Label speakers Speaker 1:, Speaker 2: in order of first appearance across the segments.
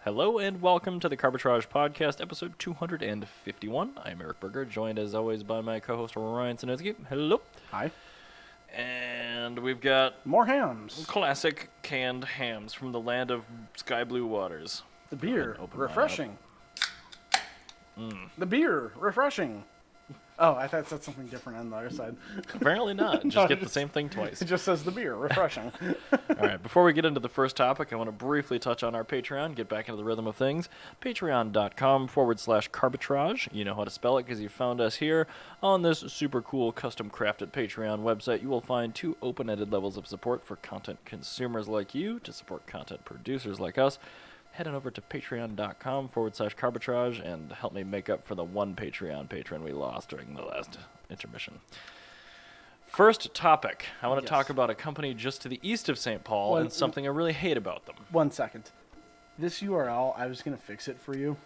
Speaker 1: Hello and welcome to the Carbitrage Podcast, episode 251. I'm Eric Berger, joined as always by my co-host Ryan Sinitsky. Hello.
Speaker 2: Hi.
Speaker 1: And we've got
Speaker 2: More hams.
Speaker 1: classic canned hams from the land of sky blue waters.
Speaker 2: The beer,
Speaker 1: Open mine up.
Speaker 2: refreshing. The beer, refreshing. Oh, I thought it said something different on the other side.
Speaker 1: Apparently not. Just get the same thing twice.
Speaker 2: It just says the beer, refreshing.
Speaker 1: All right, before we get into the first topic, I want to briefly touch on our Patreon, get back into the rhythm of things. Patreon.com/Carbitrage. You know how to spell it because you found us here. On this super cool custom crafted Patreon website, you will find 2 open-ended levels of support for content consumers like you to support content producers like us. Head on over to patreon.com/Carbitrage and help me make up for the one Patreon patron we lost during the last intermission. First topic. I want to talk about a company just to the east of St. Paul and something I really hate about them.
Speaker 2: 1 second. This URL, I was going to fix it for you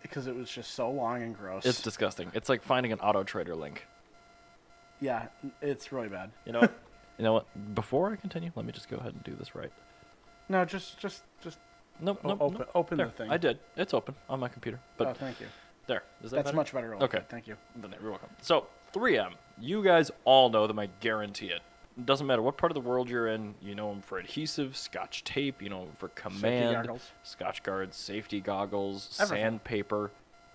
Speaker 2: because it was just so long and gross.
Speaker 1: It's disgusting. It's like finding an Auto Trader link.
Speaker 2: Yeah, it's really bad.
Speaker 1: You know what? You know what? Before I continue, let me just go ahead and do this right.
Speaker 2: No, just
Speaker 1: Nope.
Speaker 2: open
Speaker 1: There,
Speaker 2: the thing.
Speaker 1: I did. It's open on my computer. But
Speaker 2: oh, thank you.
Speaker 1: there. Is that
Speaker 2: That's
Speaker 1: better?
Speaker 2: much better.
Speaker 1: Okay.
Speaker 2: Thank you.
Speaker 1: Then you're welcome. So, 3M. You guys all know them, I guarantee it. Doesn't matter what part of the world you're in, you know them for adhesive, Scotch tape, you know them for command,
Speaker 2: goggles.
Speaker 1: Scotch guards, safety goggles,
Speaker 2: Everything.
Speaker 1: sandpaper,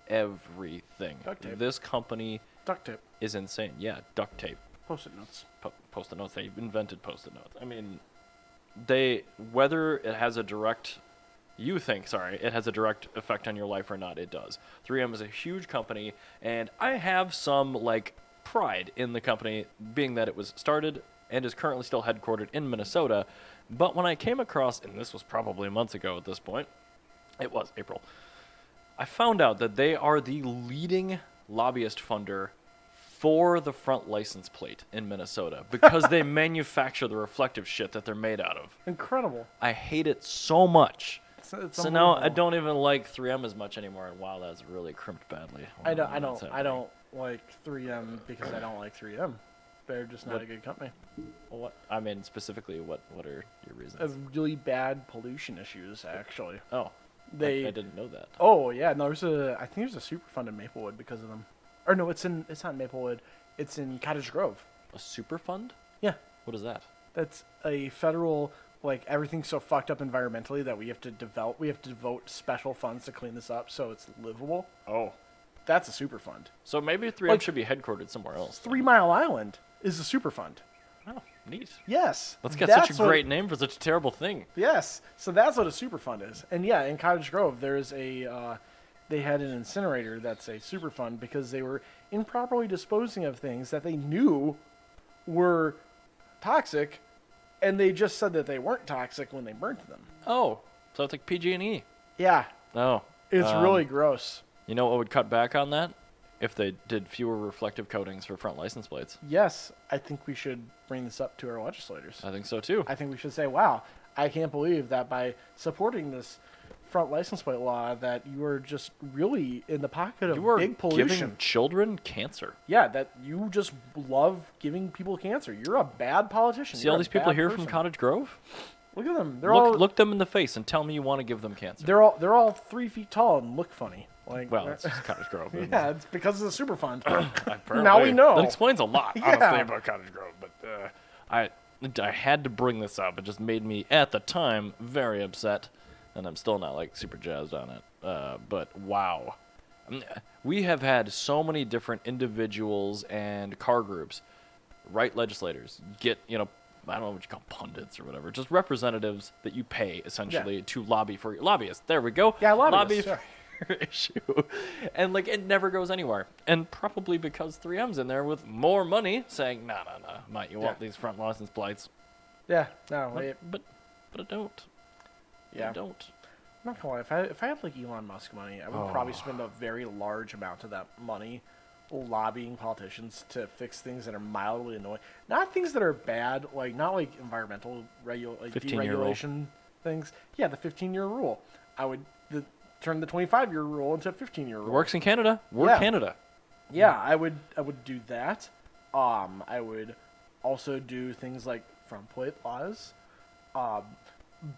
Speaker 1: everything.
Speaker 2: Duct tape.
Speaker 1: This company
Speaker 2: Duct tape.
Speaker 1: is insane. Yeah, duct tape.
Speaker 2: Post-it notes.
Speaker 1: Post-it notes. They invented post-it notes. I mean, whether it has a direct it has a direct effect on your life or not, it does. 3M is a huge company, and I have some, pride in the company, being that it was started and is currently still headquartered in Minnesota. But when I came across, and this was probably months ago at this point, it was April, I found out that they are the leading lobbyist funder for the front license plate in Minnesota because they manufacture the reflective shit that they're made out of.
Speaker 2: Incredible.
Speaker 1: I hate it so much.
Speaker 2: It's
Speaker 1: So now I don't even like 3M as much anymore, and wow, that's really crimped badly.
Speaker 2: I don't like 3M because I don't like 3M. They're just not a good company.
Speaker 1: Well, what? I mean, specifically, what are your reasons?
Speaker 2: Really bad pollution issues, actually.
Speaker 1: Oh, I didn't know that.
Speaker 2: Oh yeah, no, I think there's a Superfund in Maplewood because of them. Or no, it's not Maplewood. It's in Cottage Grove.
Speaker 1: A super fund?
Speaker 2: Yeah,
Speaker 1: What is that?
Speaker 2: that's a federal. Everything's so fucked up environmentally that we have to devote special funds to clean this up so it's livable.
Speaker 1: Oh,
Speaker 2: That's a Superfund.
Speaker 1: so maybe 3M should be headquartered somewhere else.
Speaker 2: 3 Mile Island is a Superfund.
Speaker 1: Oh, neat.
Speaker 2: Yes.
Speaker 1: That's got such a great name for such a terrible thing.
Speaker 2: Yes. So that's what a Superfund is. And yeah, in Cottage Grove, there's they had an incinerator that's a Superfund because they were improperly disposing of things that they knew were toxic, and they just said that they weren't toxic when they burnt them.
Speaker 1: Oh, so it's like PG&E.
Speaker 2: Yeah.
Speaker 1: Oh.
Speaker 2: It's really gross.
Speaker 1: You know what would cut back on that? If they did fewer reflective coatings for front license plates.
Speaker 2: Yes, I think we should bring this up to our legislators.
Speaker 1: I think so too.
Speaker 2: I think we should say, wow, I can't believe that by supporting this front license plate law that you are just really in the pocket of big pollution.
Speaker 1: Giving children cancer.
Speaker 2: Yeah, that you just love giving people cancer. You're a bad politician.
Speaker 1: See all these people here from Cottage Grove?
Speaker 2: Look at them.
Speaker 1: Look them in the face and tell me you want to give them cancer.
Speaker 2: They're all 3 feet tall and look funny.
Speaker 1: Well, it's just Cottage Grove.
Speaker 2: Yeah, it's because of the Superfund.
Speaker 1: Apparently.
Speaker 2: Now we know.
Speaker 1: That explains a lot,
Speaker 2: Yeah.
Speaker 1: honestly, about Cottage Grove. But I had to bring this up. It just made me, at the time, very upset. And I'm still not, super jazzed on it. But wow. We have had so many different individuals and car groups write legislators, get, I don't know what you call pundits or whatever, just representatives that you pay, essentially, to lobby for your lobbyists. There we go.
Speaker 2: Yeah, lobbyists.
Speaker 1: Lobby for your issue. And, it never goes anywhere. And probably because 3M's in there with more money saying, no, Mike, you want these front license plates.
Speaker 2: Yeah, no,
Speaker 1: But I don't.
Speaker 2: yeah.
Speaker 1: I don't.
Speaker 2: I'm not gonna lie. If I had Elon Musk money, I would probably spend a very large amount of that money lobbying politicians to fix things that are mildly annoying. Not things that are bad, not environmental
Speaker 1: 15-year
Speaker 2: deregulation things. Yeah, the 15-year rule. I would turn the 25-year rule into a 15-year rule.
Speaker 1: It works in Canada. We're Canada.
Speaker 2: Yeah, I would do that. I would also do things like front plate laws.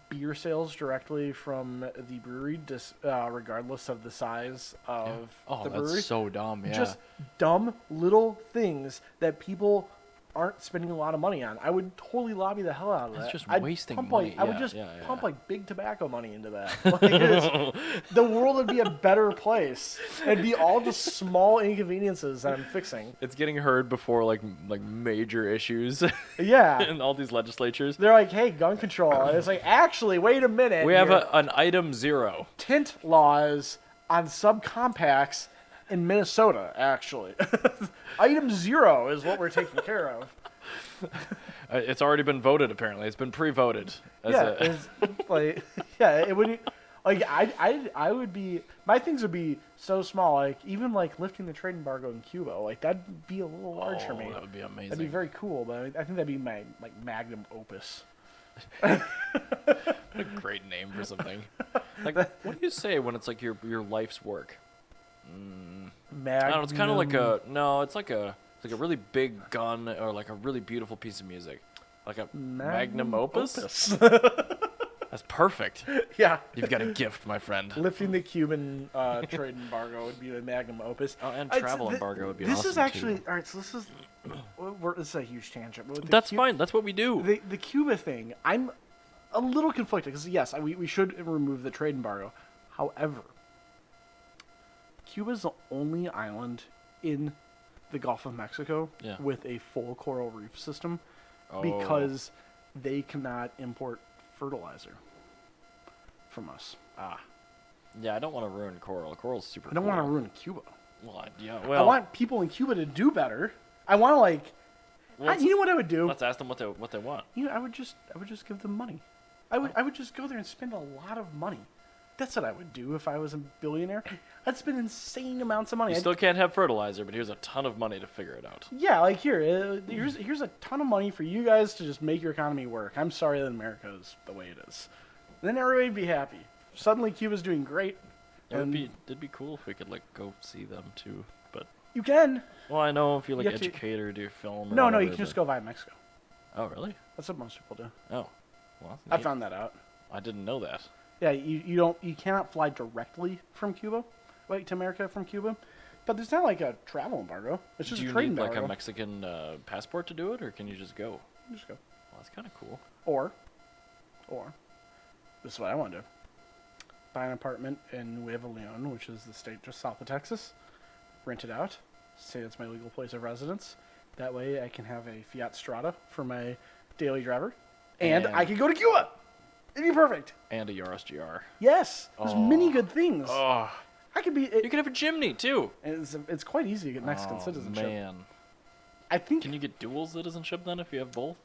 Speaker 2: beer sales directly from the brewery, regardless of the size of
Speaker 1: Oh,
Speaker 2: the brewery.
Speaker 1: that's so dumb. Yeah.
Speaker 2: Just dumb little things that people aren't spending a lot of money on. I would totally lobby the hell out of
Speaker 1: That's
Speaker 2: that.
Speaker 1: just
Speaker 2: I'd
Speaker 1: wasting
Speaker 2: pump
Speaker 1: money.
Speaker 2: Like, I would
Speaker 1: Yeah,
Speaker 2: just
Speaker 1: yeah,
Speaker 2: pump
Speaker 1: yeah.
Speaker 2: like big tobacco money into that. Like, the world would be a better place. It'd be all just small inconveniences that I'm fixing.
Speaker 1: It's getting heard before like major issues
Speaker 2: Yeah.
Speaker 1: in all these legislatures.
Speaker 2: They're like, hey, gun control. And it's like, actually, wait a minute.
Speaker 1: We have
Speaker 2: here.
Speaker 1: an item 0.
Speaker 2: Tint laws on subcompacts in Minnesota, actually. Item 0 is what we're taking care of.
Speaker 1: It's already been voted. Apparently, it's been pre-voted.
Speaker 2: It's like, yeah, it would. Like, I would be. My things would be so small. Like, even like lifting the trade embargo in Cuba. Like, that'd be a little large for me.
Speaker 1: That would be amazing.
Speaker 2: That'd be very cool. But I think that'd be my like magnum opus.
Speaker 1: What a great name for something. Like, what do you say when it's like your life's work? I don't know. It's kind of like it's like a really big gun or like a really beautiful piece of music, like a magnum opus. That's perfect.
Speaker 2: Yeah.
Speaker 1: You've got a gift, my friend.
Speaker 2: Lifting the Cuban trade embargo would be a magnum opus.
Speaker 1: Oh, and travel embargo would be
Speaker 2: this
Speaker 1: awesome
Speaker 2: is actually
Speaker 1: too.
Speaker 2: all right. So this is a huge tangent. But with
Speaker 1: That's fine. That's what we do.
Speaker 2: The Cuba thing, I'm a little conflicted because yes, we should remove the trade embargo. However, Cuba is the only island in the Gulf of Mexico with a full coral reef system because they cannot import fertilizer from us.
Speaker 1: Yeah, I don't want to ruin coral. Coral's super.
Speaker 2: I don't want to ruin Cuba.
Speaker 1: Well, yeah.
Speaker 2: I
Speaker 1: Well,
Speaker 2: want people in Cuba to do better. I want to you know what I would do?
Speaker 1: let's ask them what they want.
Speaker 2: You know, I would just give them money. I would just go there and spend a lot of money. That's what I would do if I was a billionaire. I'd spend insane amounts of money.
Speaker 1: You still can't have fertilizer, but here's a ton of money to figure it out.
Speaker 2: Yeah, like here's a ton of money for you guys to just make your economy work. I'm sorry that America is the way it is. And then everybody'd be happy. Suddenly Cuba's doing great.
Speaker 1: It'd be cool if we could like go see them too, but
Speaker 2: you can.
Speaker 1: well, I know if you like
Speaker 2: You have to-
Speaker 1: educate or do film. Or
Speaker 2: No,
Speaker 1: whatever,
Speaker 2: you can just go via Mexico.
Speaker 1: Oh, really?
Speaker 2: That's what most people do.
Speaker 1: Oh, well,
Speaker 2: I
Speaker 1: neat.
Speaker 2: found that out.
Speaker 1: I didn't know that.
Speaker 2: Yeah, you cannot fly directly from Cuba, like to America from Cuba, but there's not like a travel embargo. It's just
Speaker 1: Do
Speaker 2: a
Speaker 1: you
Speaker 2: trade
Speaker 1: need
Speaker 2: embargo.
Speaker 1: like a Mexican passport to do it, or can you just go?
Speaker 2: You just go.
Speaker 1: Well, that's kind of cool.
Speaker 2: Or, this is what I want to do. Buy an apartment in Nuevo Leon, which is the state just south of Texas. Rent it out. Say it's my legal place of residence. That way I can have a Fiat Strada for my daily driver. And I can go to Cuba. It'd be perfect.
Speaker 1: And a Yaris GR.
Speaker 2: Yes. There's many good things.
Speaker 1: Oh,
Speaker 2: I could be...
Speaker 1: you could have a chimney too.
Speaker 2: It's quite easy to get Mexican citizenship.
Speaker 1: Man.
Speaker 2: I think...
Speaker 1: Can you get dual citizenship then if you have both?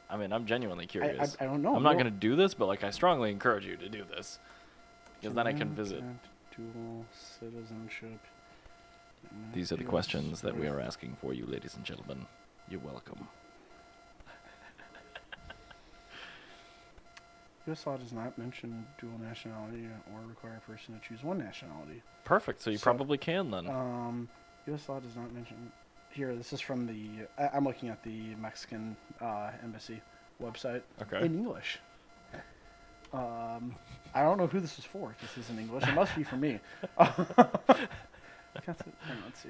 Speaker 1: I mean, I'm genuinely curious.
Speaker 2: I don't know.
Speaker 1: I'm not going to do this, but like I strongly encourage you to do this. Because then I can visit.
Speaker 2: Dual citizenship.
Speaker 1: These are the questions that we are asking for you, ladies and gentlemen. You're welcome.
Speaker 2: U.S. law does not mention dual nationality or require a person to choose one nationality.
Speaker 1: Perfect. So you probably can then.
Speaker 2: U.S. law does not mention... Here, this is from the... I'm looking at the Mexican embassy website.
Speaker 1: Okay.
Speaker 2: In English. I don't know who this is for, if this is in English. It must be for me. Let's see.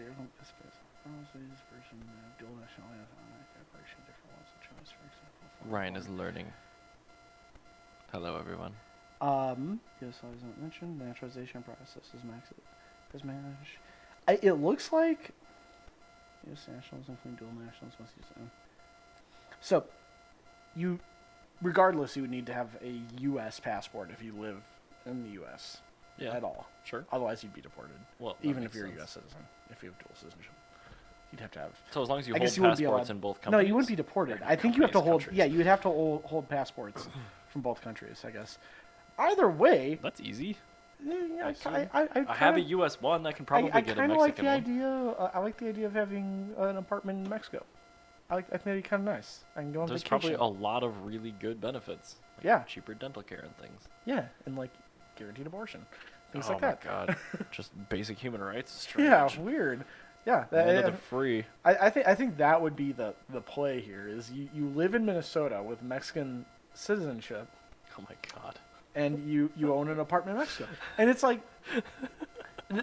Speaker 2: Dual nationality.
Speaker 1: Ryan is learning. Hello, everyone.
Speaker 2: U.S. law does not mention the naturalization process is managed. It looks like U.S. nationals, including dual nationals, must use them. So, regardless, you would need to have a U.S. passport if you live in the U.S. At all.
Speaker 1: Sure.
Speaker 2: Otherwise, you'd be deported.
Speaker 1: Well,
Speaker 2: even if you're a U.S. citizen, if you have dual citizenship, you'd have to have.
Speaker 1: So as long as you
Speaker 2: I
Speaker 1: hold
Speaker 2: guess you wouldn't be
Speaker 1: passports
Speaker 2: allowed-
Speaker 1: in both
Speaker 2: No,
Speaker 1: countries.
Speaker 2: you wouldn't be deported. I think you have to hold.
Speaker 1: Countries.
Speaker 2: Yeah, you'd have to hold passports from both countries. I guess. Either way,
Speaker 1: That's easy.
Speaker 2: I
Speaker 1: I have a U.S. one. I can probably
Speaker 2: I
Speaker 1: get a
Speaker 2: kind of like
Speaker 1: Mexican
Speaker 2: the
Speaker 1: one.
Speaker 2: idea. I like the idea of having an apartment in Mexico. I think that'd be kind of nice. I can go on
Speaker 1: There's
Speaker 2: vacation.
Speaker 1: probably a lot of really good benefits. Like
Speaker 2: Yeah.
Speaker 1: cheaper dental care and things.
Speaker 2: Yeah, and like guaranteed abortion, things
Speaker 1: oh
Speaker 2: like
Speaker 1: my
Speaker 2: that.
Speaker 1: God, just basic human rights. Strange.
Speaker 2: Yeah, weird. Yeah,
Speaker 1: Land of the free.
Speaker 2: I think that would be the play here. Is you live in Minnesota with Mexican citizenship,
Speaker 1: Oh my god.
Speaker 2: and you own an apartment in Mexico. And it's like,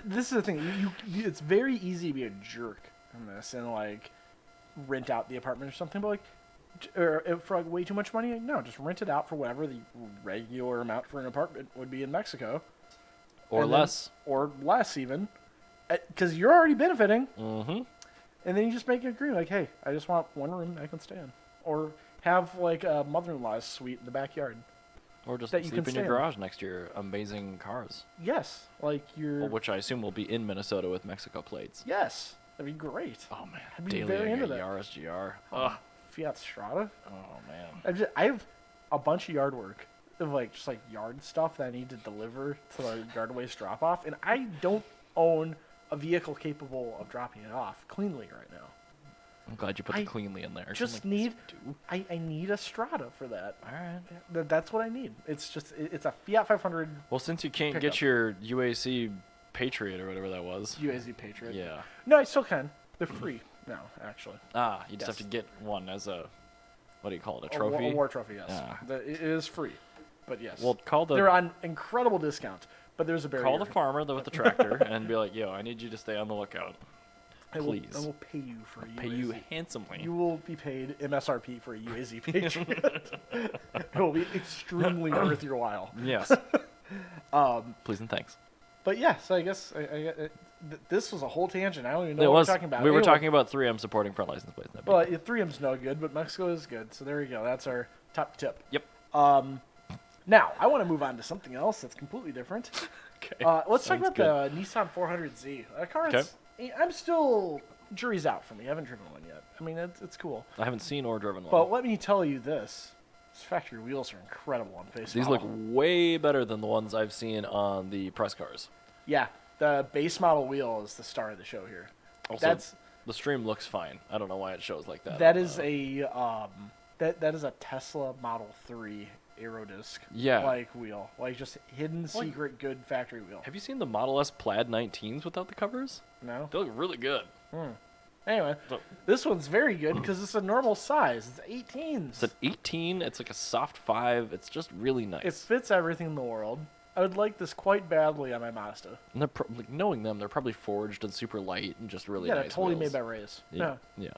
Speaker 2: this is the thing. It's very easy to be a jerk in this and like rent out the apartment or something, but like, or for like way too much money, no, just rent it out for whatever the regular amount for an apartment would be in Mexico.
Speaker 1: Or less.
Speaker 2: Or less even. Because you're already benefiting.
Speaker 1: Mm-hmm.
Speaker 2: And then you just make an agreement, like, hey, I just want one room I can stay in. Or have, like, a mother-in-law's suite in the backyard.
Speaker 1: Or just
Speaker 2: that you
Speaker 1: sleep
Speaker 2: can
Speaker 1: in your
Speaker 2: stay in.
Speaker 1: garage next to your amazing cars.
Speaker 2: Yes. Like, you're...
Speaker 1: Well, which I assume will be in Minnesota with Mexico plates.
Speaker 2: Yes. That'd be great.
Speaker 1: Oh, man.
Speaker 2: I'd be
Speaker 1: Daily
Speaker 2: very into that.
Speaker 1: Yaris GR.
Speaker 2: Oh, Fiat Strada.
Speaker 1: Oh, man.
Speaker 2: I have a bunch of yard work. Of, like, just, like, yard stuff that I need to deliver to the yard waste drop-off. And I don't own a vehicle capable of dropping it off cleanly right now.
Speaker 1: I'm glad you put the cleanly in there.
Speaker 2: Just need I need a Strada for that.
Speaker 1: All right.
Speaker 2: That's what I need. It's a Fiat 500
Speaker 1: Well, since you can't
Speaker 2: pickup.
Speaker 1: get your UAC Patriot or whatever that was.
Speaker 2: UAZ Patriot.
Speaker 1: Yeah.
Speaker 2: No, I still can. They're free now, actually.
Speaker 1: Ah, you just
Speaker 2: Yes.
Speaker 1: have to get one as a, what do you call it, a
Speaker 2: A wa-
Speaker 1: trophy?
Speaker 2: A war trophy, yes.
Speaker 1: Yeah.
Speaker 2: It is free, but yes.
Speaker 1: Well,
Speaker 2: they're on incredible discount, but there's a barrier.
Speaker 1: call the farmer with the tractor and be like, yo, I need you to stay on the lookout.
Speaker 2: I
Speaker 1: Please.
Speaker 2: will pay you for a UAZ.
Speaker 1: Pay you handsomely.
Speaker 2: You will be paid MSRP for a UAZ Patriot. It will be extremely worth your while.
Speaker 1: Yes. Please and thanks.
Speaker 2: But yeah, so I guess this was a whole tangent. I don't even know
Speaker 1: It
Speaker 2: what
Speaker 1: was.
Speaker 2: we're talking about.
Speaker 1: We were
Speaker 2: Anyway,
Speaker 1: talking about 3M supporting front license plates.
Speaker 2: Well, 3M's no good, but Mexico is good. So there we go. That's our top tip.
Speaker 1: Yep.
Speaker 2: Now, I want to move on to something else that's completely different.
Speaker 1: Okay.
Speaker 2: Let's talk
Speaker 1: Sounds
Speaker 2: about
Speaker 1: good.
Speaker 2: the Nissan 400Z. A car
Speaker 1: Okay.
Speaker 2: I'm still... Jury's out for me. I haven't driven one yet. I mean, it's cool.
Speaker 1: I haven't seen or driven one.
Speaker 2: But let me tell you this. These factory wheels are incredible on face
Speaker 1: These
Speaker 2: model.
Speaker 1: look way better than the ones I've seen on the press cars.
Speaker 2: Yeah, the base model wheel is the star of the show here.
Speaker 1: Also, the stream looks fine. I don't know why it shows like that.
Speaker 2: That is a that is a Tesla Model 3 Aerodisc like wheel, like just hidden secret good factory wheel.
Speaker 1: Have you seen the Model S Plaid 19s without the covers?
Speaker 2: No.
Speaker 1: They look really good.
Speaker 2: Anyway, this one's very good because it's a normal size. It's 18s.
Speaker 1: It's an 18. It's like a soft 5. It's just really nice.
Speaker 2: It fits everything in the world. I would like this quite badly on my Mazda.
Speaker 1: And they're like, knowing them, they're probably forged and super light and just really nice.
Speaker 2: They're totally
Speaker 1: wheels.
Speaker 2: made by Ray's.
Speaker 1: Yeah. Yeah.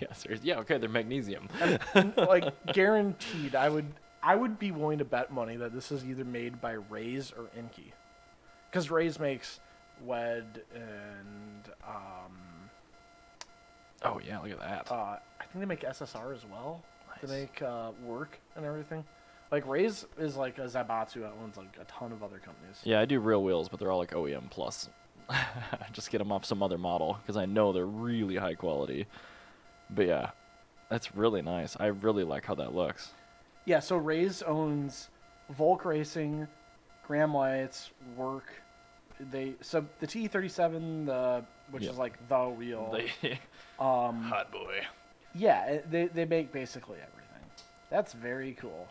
Speaker 1: Yeah. Seriously. Yeah. Okay. They're magnesium.
Speaker 2: And, like guaranteed, I would be willing to bet money that this is either made by Ray's or Inky, because Ray's makes WED and
Speaker 1: Oh yeah. Look at that.
Speaker 2: I think they make SSR as well.
Speaker 1: Nice.
Speaker 2: They make work and everything. Like Ray's is like a Zaibatsu that owns like a ton of other companies.
Speaker 1: Yeah, I do real wheels, but they're all like OEM plus. Just get them off some other model because I know they're really high quality. But yeah, that's really nice. I really like how that looks.
Speaker 2: Yeah, so Ray's owns Volk Racing, Graham Lights, Work. The T37, which is like the wheel.
Speaker 1: Hot boy.
Speaker 2: Yeah, they make basically everything. That's very cool.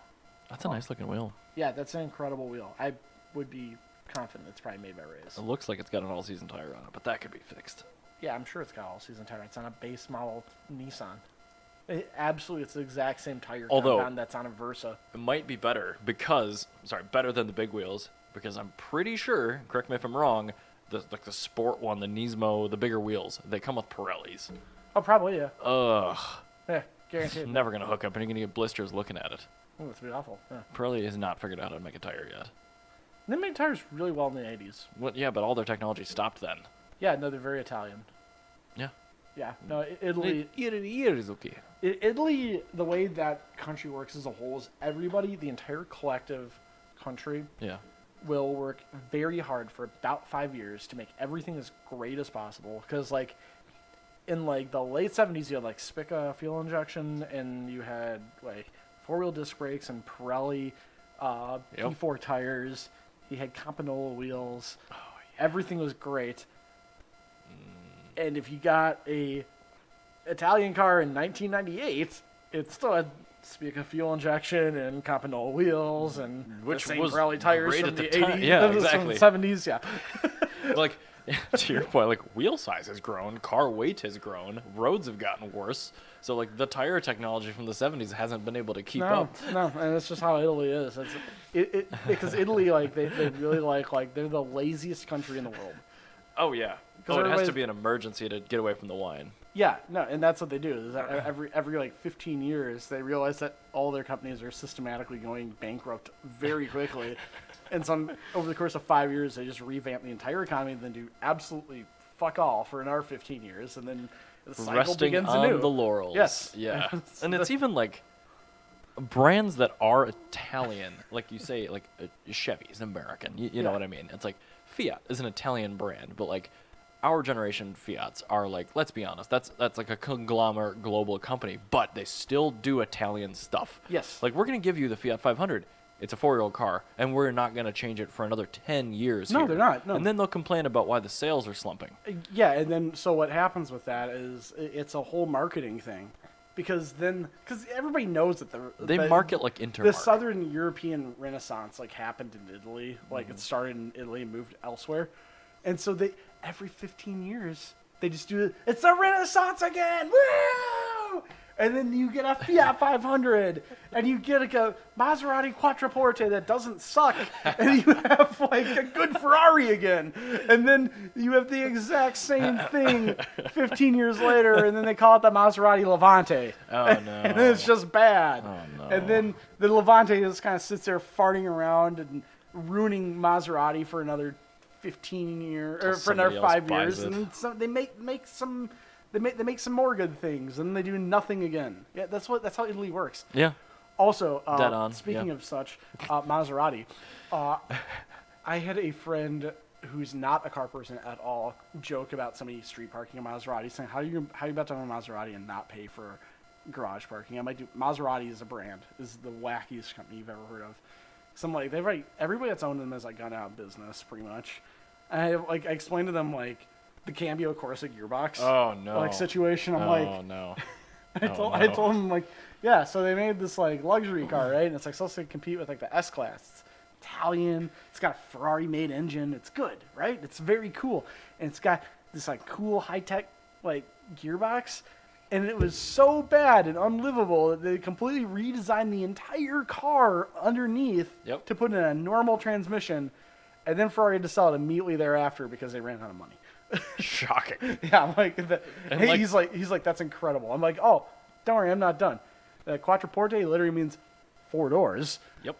Speaker 1: That's a nice looking wheel.
Speaker 2: Yeah, that's an incredible wheel. I would be confident it's probably made by Ray's.
Speaker 1: It looks like it's got an all-season tire on it, but that could be fixed.
Speaker 2: Yeah, I'm sure it's got all-season tire. It's on a base model Nissan. Absolutely, it's the exact same tire compound that's on a Versa.
Speaker 1: It might be better better than the big wheels, because I'm pretty sure, correct me if I'm wrong, the sport one, the Nismo, the bigger wheels, they come with Pirellis.
Speaker 2: Oh, probably, yeah.
Speaker 1: Ugh.
Speaker 2: Yeah, guaranteed.
Speaker 1: Never going to hook up, and you're going to get blisters looking at it.
Speaker 2: Oh, that's be awful. Yeah.
Speaker 1: Pirelli has not figured out how to make a tire yet.
Speaker 2: They made tires really well in the 80s.
Speaker 1: Well, yeah, but all their technology stopped then.
Speaker 2: Yeah, no, they're very Italian.
Speaker 1: Yeah.
Speaker 2: Yeah, no, Italy...
Speaker 1: is okay.
Speaker 2: Italy, the way that country works as a whole is everybody, the entire collective country, will work very hard for about 5 years to make everything as great as possible. Because, like, in, like, the late 70s, you had, like, Spica fuel injection, and you had, like, four-wheel disc brakes and Pirelli P4 tires. You had Campanola wheels. Oh, yeah. Everything was great. And if you got a Italian car in 1998, it still had Spica fuel injection and Campanola wheels and
Speaker 1: which
Speaker 2: the same
Speaker 1: was
Speaker 2: Pirelli tires
Speaker 1: great
Speaker 2: from
Speaker 1: at
Speaker 2: the
Speaker 1: the time.
Speaker 2: 80s,
Speaker 1: Yeah,
Speaker 2: from
Speaker 1: exactly.
Speaker 2: the 70s, yeah.
Speaker 1: Like, To your point, like wheel size has grown, car weight has grown, roads have gotten worse. So like the tire technology from the 70s hasn't been able to keep up.
Speaker 2: No, and that's just how Italy is. Because Italy, like they really like they're the laziest country in the world.
Speaker 1: Oh yeah. Oh, it has to be an emergency to get away from the wine.
Speaker 2: Yeah, no, and that's what they do. Is that every like 15 years, they realize that all their companies are systematically going bankrupt very quickly, and so over the course of 5 years, they just revamp the entire economy and then do absolutely fuck all for another 15 years, and then the cycle
Speaker 1: Resting
Speaker 2: begins
Speaker 1: on
Speaker 2: anew.
Speaker 1: the laurels.
Speaker 2: Yes.
Speaker 1: Yeah. And it's even like brands that are Italian, like you say, like Chevy's American. You know what I mean? It's like Fiat is an Italian brand, but like our generation Fiats are like, let's be honest, that's like a conglomerate global company, but they still do Italian stuff.
Speaker 2: Yes.
Speaker 1: Like we're gonna give you the Fiat 500. It's a 4-year-old car, and we're not gonna change it for another 10 years.
Speaker 2: No,
Speaker 1: here.
Speaker 2: they're not. No.
Speaker 1: And then they'll complain about why the sales are slumping.
Speaker 2: Yeah, and then so what happens with that is it's a whole marketing thing, because everybody knows that
Speaker 1: They market like Intermark.
Speaker 2: the Southern European Renaissance like happened in Italy, like it started in Italy and moved elsewhere, and so they every 15 years they just do it's the Renaissance again, woo! And then you get a Fiat 500, and you get like a Maserati Quattroporte that doesn't suck, and you have like a good Ferrari again, and then you have the exact same thing 15 years later, and then they call it the Maserati Levante.
Speaker 1: Oh no!
Speaker 2: And then it's just bad.
Speaker 1: Oh no!
Speaker 2: And then the Levante just kind of sits there farting around and ruining Maserati for another 15 years or for another 5 years, and then they make some more good things, and they do nothing again. Yeah, that's how Italy works.
Speaker 1: Yeah.
Speaker 2: Also,
Speaker 1: Dead on.
Speaker 2: speaking of such, Maserati, I had a friend who's not a car person at all joke about somebody street parking a Maserati, saying, "How you about to own a Maserati and not pay for garage parking?" Maserati is a brand, is the wackiest company you've ever heard of. So I'm like, everybody that's owned them has like gone out of business pretty much. And I explained to them like the Cambio Corsa gearbox situation. I'm like,
Speaker 1: no.
Speaker 2: I told him like, yeah, so they made this like luxury car, right? And it's like supposed to compete with like the S-Class. It's Italian. It's got a Ferrari made engine. It's good, right? It's very cool. And it's got this like cool high-tech like gearbox. And it was so bad and unlivable that they completely redesigned the entire car underneath to put in a normal transmission. And then Ferrari had to sell it immediately thereafter because they ran out of money.
Speaker 1: Shocking.
Speaker 2: Yeah, I'm like, he's like, that's incredible. I'm like, oh, don't worry, I'm not done. The Quattroporte literally means 4 doors.
Speaker 1: Yep.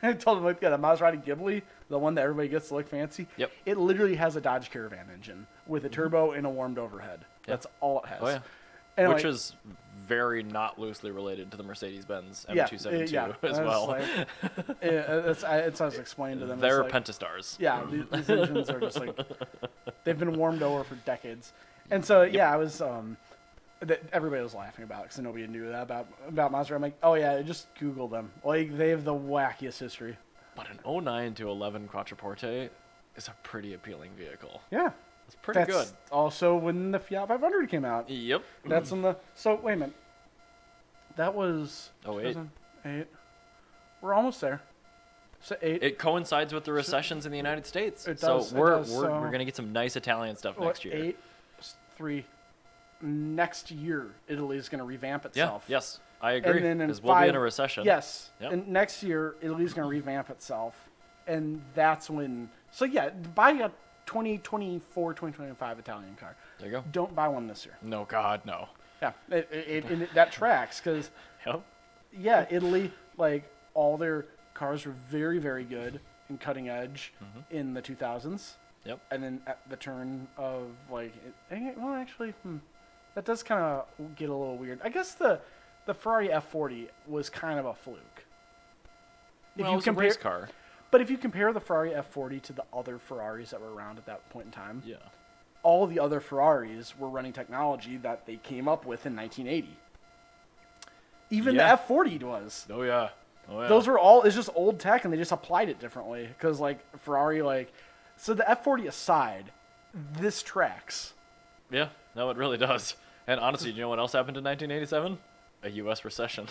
Speaker 2: I told him, like, yeah, the Maserati Ghibli, the one that everybody gets to look fancy.
Speaker 1: Yep.
Speaker 2: It literally has a Dodge Caravan engine with a turbo and a warmed overhead. That's all it has.
Speaker 1: Oh yeah.
Speaker 2: And
Speaker 1: which is very not loosely related to the Mercedes-Benz M272 as well.
Speaker 2: Like, it's as I was explaining to them.
Speaker 1: They're
Speaker 2: like,
Speaker 1: Pentastars.
Speaker 2: Yeah, these engines are just like, they've been warmed over for decades. And so, I was, everybody was laughing about it because nobody knew that about Maserati. I'm like, oh yeah, just Google them. Like, they have the wackiest history.
Speaker 1: But an 09 to 11 Quattroporte is a pretty appealing vehicle.
Speaker 2: Yeah.
Speaker 1: It's pretty good.
Speaker 2: Also when the Fiat 500 came out.
Speaker 1: Yep.
Speaker 2: That's in the... So, wait a minute. That was...
Speaker 1: 08.
Speaker 2: 2008. We're almost there. So 8.
Speaker 1: It coincides with the recessions in the United States.
Speaker 2: It does.
Speaker 1: So we're
Speaker 2: so
Speaker 1: going to get some nice Italian stuff next year.
Speaker 2: 8, 3. Next year, Italy's going to revamp itself.
Speaker 1: Yeah. Yes. I agree.
Speaker 2: And then in
Speaker 1: because we'll be in a recession.
Speaker 2: Yes.
Speaker 1: Yep.
Speaker 2: And next year, Italy's going to revamp itself. And that's when... So, yeah, buy a 2024, 2025 Italian car.
Speaker 1: There you go.
Speaker 2: Don't buy one this year.
Speaker 1: No, God, no.
Speaker 2: Yeah, that tracks because, Italy, like, all their cars were very, very good and cutting edge in the 2000s.
Speaker 1: Yep.
Speaker 2: And then at the turn of, like, that does kind of get a little weird. I guess the Ferrari F40 was kind of a fluke.
Speaker 1: Well, it was a race car.
Speaker 2: But if you compare the Ferrari F40 to the other Ferraris that were around at that point in time, all the other Ferraris were running technology that they came up with in 1980. Even the F40 was.
Speaker 1: Oh, yeah.
Speaker 2: Those were all, it's just old tech, and they just applied it differently. Because, like, Ferrari, like... So the F40 aside, this tracks.
Speaker 1: Yeah, no, it really does. And honestly, do you know what else happened in 1987? a U.S. recession.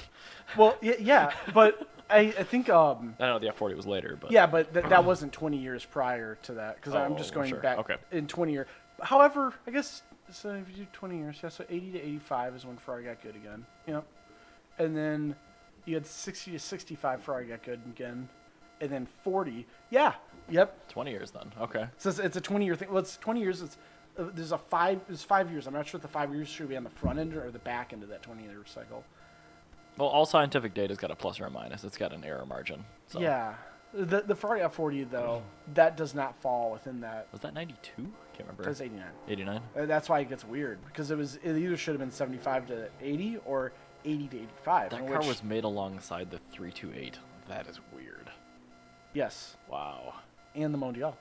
Speaker 2: Well, yeah, but I think
Speaker 1: I know the F40 was later, but
Speaker 2: yeah, but that wasn't 20 years prior to that because I'm just
Speaker 1: Oh,
Speaker 2: going
Speaker 1: sure.
Speaker 2: back
Speaker 1: Okay.
Speaker 2: in 20 years. However, I guess so if you do 20 years, yeah, so 80 to 85 is when Ferrari got good again. Yep. And then you had 60 to 65 Ferrari got good again, and then 40. Yeah. Yep.
Speaker 1: 20 years then. Okay.
Speaker 2: So it's a 20-year thing. Well, it's 20 years. It's there's 5 years. I'm not sure if the 5 years should be on the front end or the back end of that 20-year cycle.
Speaker 1: Well, all scientific data's got a plus or a minus. It's got an error margin. So.
Speaker 2: Yeah. The Ferrari F40 though, that does not fall within that.
Speaker 1: Was that 92? Can't remember.
Speaker 2: That's 89.
Speaker 1: 89?
Speaker 2: That's why it gets weird because it either should have been 75 to 80 or 80 to 85.
Speaker 1: That car was made alongside the 328. That is weird.
Speaker 2: Yes,
Speaker 1: Wow.
Speaker 2: and the Mondial.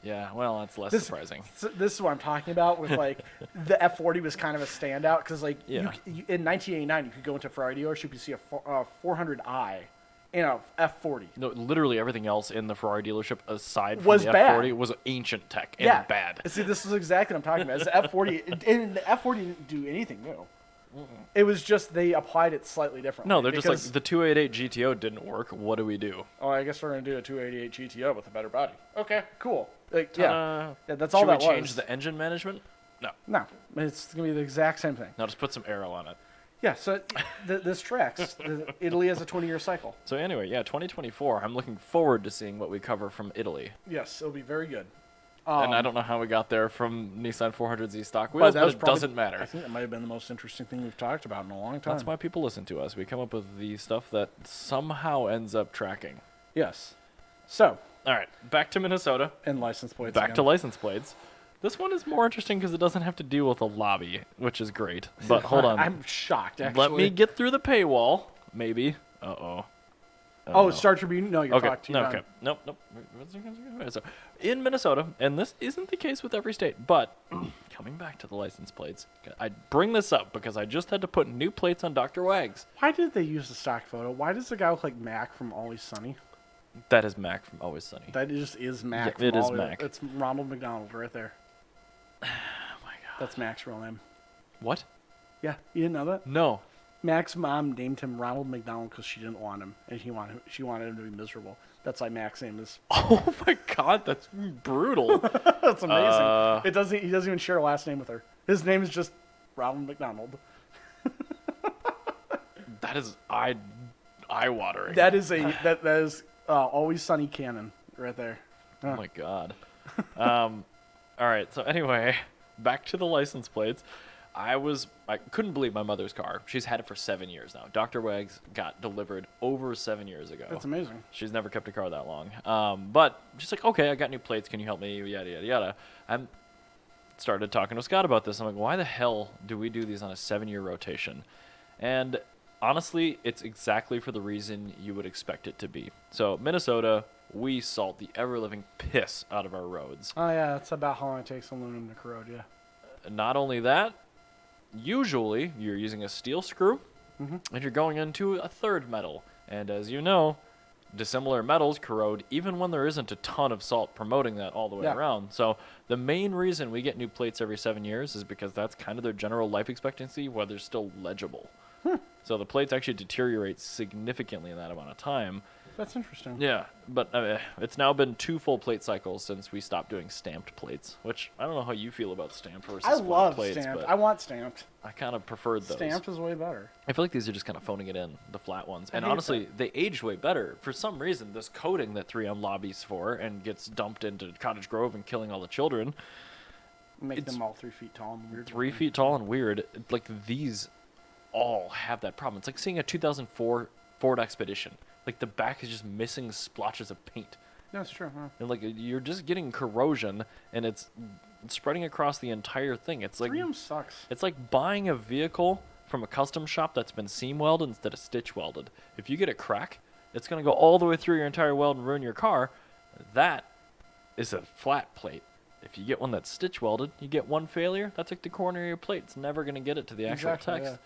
Speaker 1: Yeah, well, that's less surprising.
Speaker 2: This is what I'm talking about with like the F40 was kind of a standout because like
Speaker 1: Yeah.
Speaker 2: in 1989 you could go into a Ferrari dealership, you see a 400i and a F40.
Speaker 1: No, literally everything else in the Ferrari dealership aside from
Speaker 2: Was
Speaker 1: the
Speaker 2: bad.
Speaker 1: F40 was ancient tech and
Speaker 2: Yeah,
Speaker 1: bad.
Speaker 2: See, this is exactly what I'm talking about. It's the F40, and the F40 didn't do anything new. It was just they applied it slightly differently.
Speaker 1: No, they're just
Speaker 2: because-
Speaker 1: like, the 288 GTO didn't work. What do we do?
Speaker 2: Oh, I guess we're gonna do a 288 GTO with a better body. Okay, cool. Like,
Speaker 1: Ta-da.
Speaker 2: yeah, that's all
Speaker 1: Should
Speaker 2: that
Speaker 1: we change
Speaker 2: was.
Speaker 1: the engine management? No.
Speaker 2: No, it's gonna be the exact same thing.
Speaker 1: Now just put some aero on it.
Speaker 2: Yeah, so this tracks. Italy has a 20-year cycle.
Speaker 1: So anyway, yeah, 2024. I'm looking forward to seeing what we cover from Italy.
Speaker 2: Yes, it'll be very good.
Speaker 1: And I don't know how we got there from Nissan 400Z stock
Speaker 2: but
Speaker 1: wheels,
Speaker 2: that
Speaker 1: but
Speaker 2: was
Speaker 1: it
Speaker 2: probably-
Speaker 1: doesn't matter.
Speaker 2: I think that might have been the most interesting thing we've talked about in a long time.
Speaker 1: That's why people listen to us. We come up with the stuff that somehow ends up tracking.
Speaker 2: Yes. So,
Speaker 1: All right, back to Minnesota.
Speaker 2: and license plates.
Speaker 1: Back
Speaker 2: again.
Speaker 1: to license plates. This one is more interesting because it doesn't have to deal with a lobby, which is great. But hold on.
Speaker 2: I'm shocked. Actually.
Speaker 1: Let me get through the paywall. Maybe. Uh-oh.
Speaker 2: Oh, Star Tribune. No, you're
Speaker 1: Okay.
Speaker 2: fucked.
Speaker 1: No,
Speaker 2: You're
Speaker 1: okay.
Speaker 2: done.
Speaker 1: Nope. So, in Minnesota, and this isn't the case with every state, but coming back to the license plates, I bring this up because I just had to put new plates on Dr. Wags.
Speaker 2: Why did they use the stock photo? Why does the guy look like Mac from Always Sunny?
Speaker 1: That is Mac from Always Sunny.
Speaker 2: That just is Mac.
Speaker 1: Yeah,
Speaker 2: from
Speaker 1: it is
Speaker 2: Always-
Speaker 1: Mac.
Speaker 2: It's Ronald McDonald right there.
Speaker 1: Oh my god.
Speaker 2: That's Mac's real name.
Speaker 1: What?
Speaker 2: Yeah, you didn't know that?
Speaker 1: No.
Speaker 2: Mac's mom named him Ronald McDonald because she didn't want him, and she wanted him to be miserable. That's why Mac's name is.
Speaker 1: Oh my god, that's brutal.
Speaker 2: That's amazing. He doesn't even share a last name with her. His name is just Ronald McDonald.
Speaker 1: That is eye-watering.
Speaker 2: That is Always Sunny canon right there.
Speaker 1: Oh my god. All right. So anyway, back to the license plates. I couldn't believe my mother's car. She's had it for 7 years now. Dr. Wags got delivered over 7 years ago.
Speaker 2: That's amazing.
Speaker 1: She's never kept a car that long. But she's like, okay, I got new plates. Can you help me? Yada, yada, yada. I started talking to Scott about this. I'm like, why the hell do we do these on a 7-year rotation? And honestly, it's exactly for the reason you would expect it to be. So Minnesota, we salt the ever-living piss out of our roads.
Speaker 2: Oh yeah, that's about how long it takes aluminum to corrode. Yeah.
Speaker 1: Not only that, usually you're using a steel screw and you're going into a third metal. And as you know, dissimilar metals corrode even when there isn't a ton of salt promoting that all the way
Speaker 2: Yeah.
Speaker 1: around. So the main reason we get new plates every 7 years is because that's kind of their general life expectancy while they're still legible. So the plates actually deteriorate significantly in that amount of time.
Speaker 2: That's interesting.
Speaker 1: Yeah, but it's now been 2 full plate cycles since we stopped doing stamped plates, which I don't know how you feel about stamped versus
Speaker 2: I
Speaker 1: flat
Speaker 2: love
Speaker 1: plates,
Speaker 2: stamped.
Speaker 1: but
Speaker 2: I want stamped.
Speaker 1: I kind of preferred those.
Speaker 2: Stamped is way better.
Speaker 1: I feel like these are just kind of phoning it in, the flat ones. And
Speaker 2: hate
Speaker 1: honestly, they aged way better. For some reason, this coating that 3M lobbies for and gets dumped into Cottage Grove and killing all the children,
Speaker 2: Make
Speaker 1: It's
Speaker 2: them all 3 feet tall and weird.
Speaker 1: 3 feet tall and weird, like these all have that problem. It's like seeing a 2004 Ford Expedition. Like the back is just missing splotches of paint.
Speaker 2: That's true. Huh?
Speaker 1: And like you're just getting corrosion and it's spreading across the entire thing. It's like
Speaker 2: 3M sucks.
Speaker 1: it's like buying a vehicle from a custom shop that's been seam welded instead of stitch welded. If you get a crack, it's going to go all the way through your entire weld and ruin your car. That is a flat plate. If you get one that's stitch welded, you get one failure, that's like the corner of your plate. It's never going to get it to the actual
Speaker 2: Exactly,
Speaker 1: text.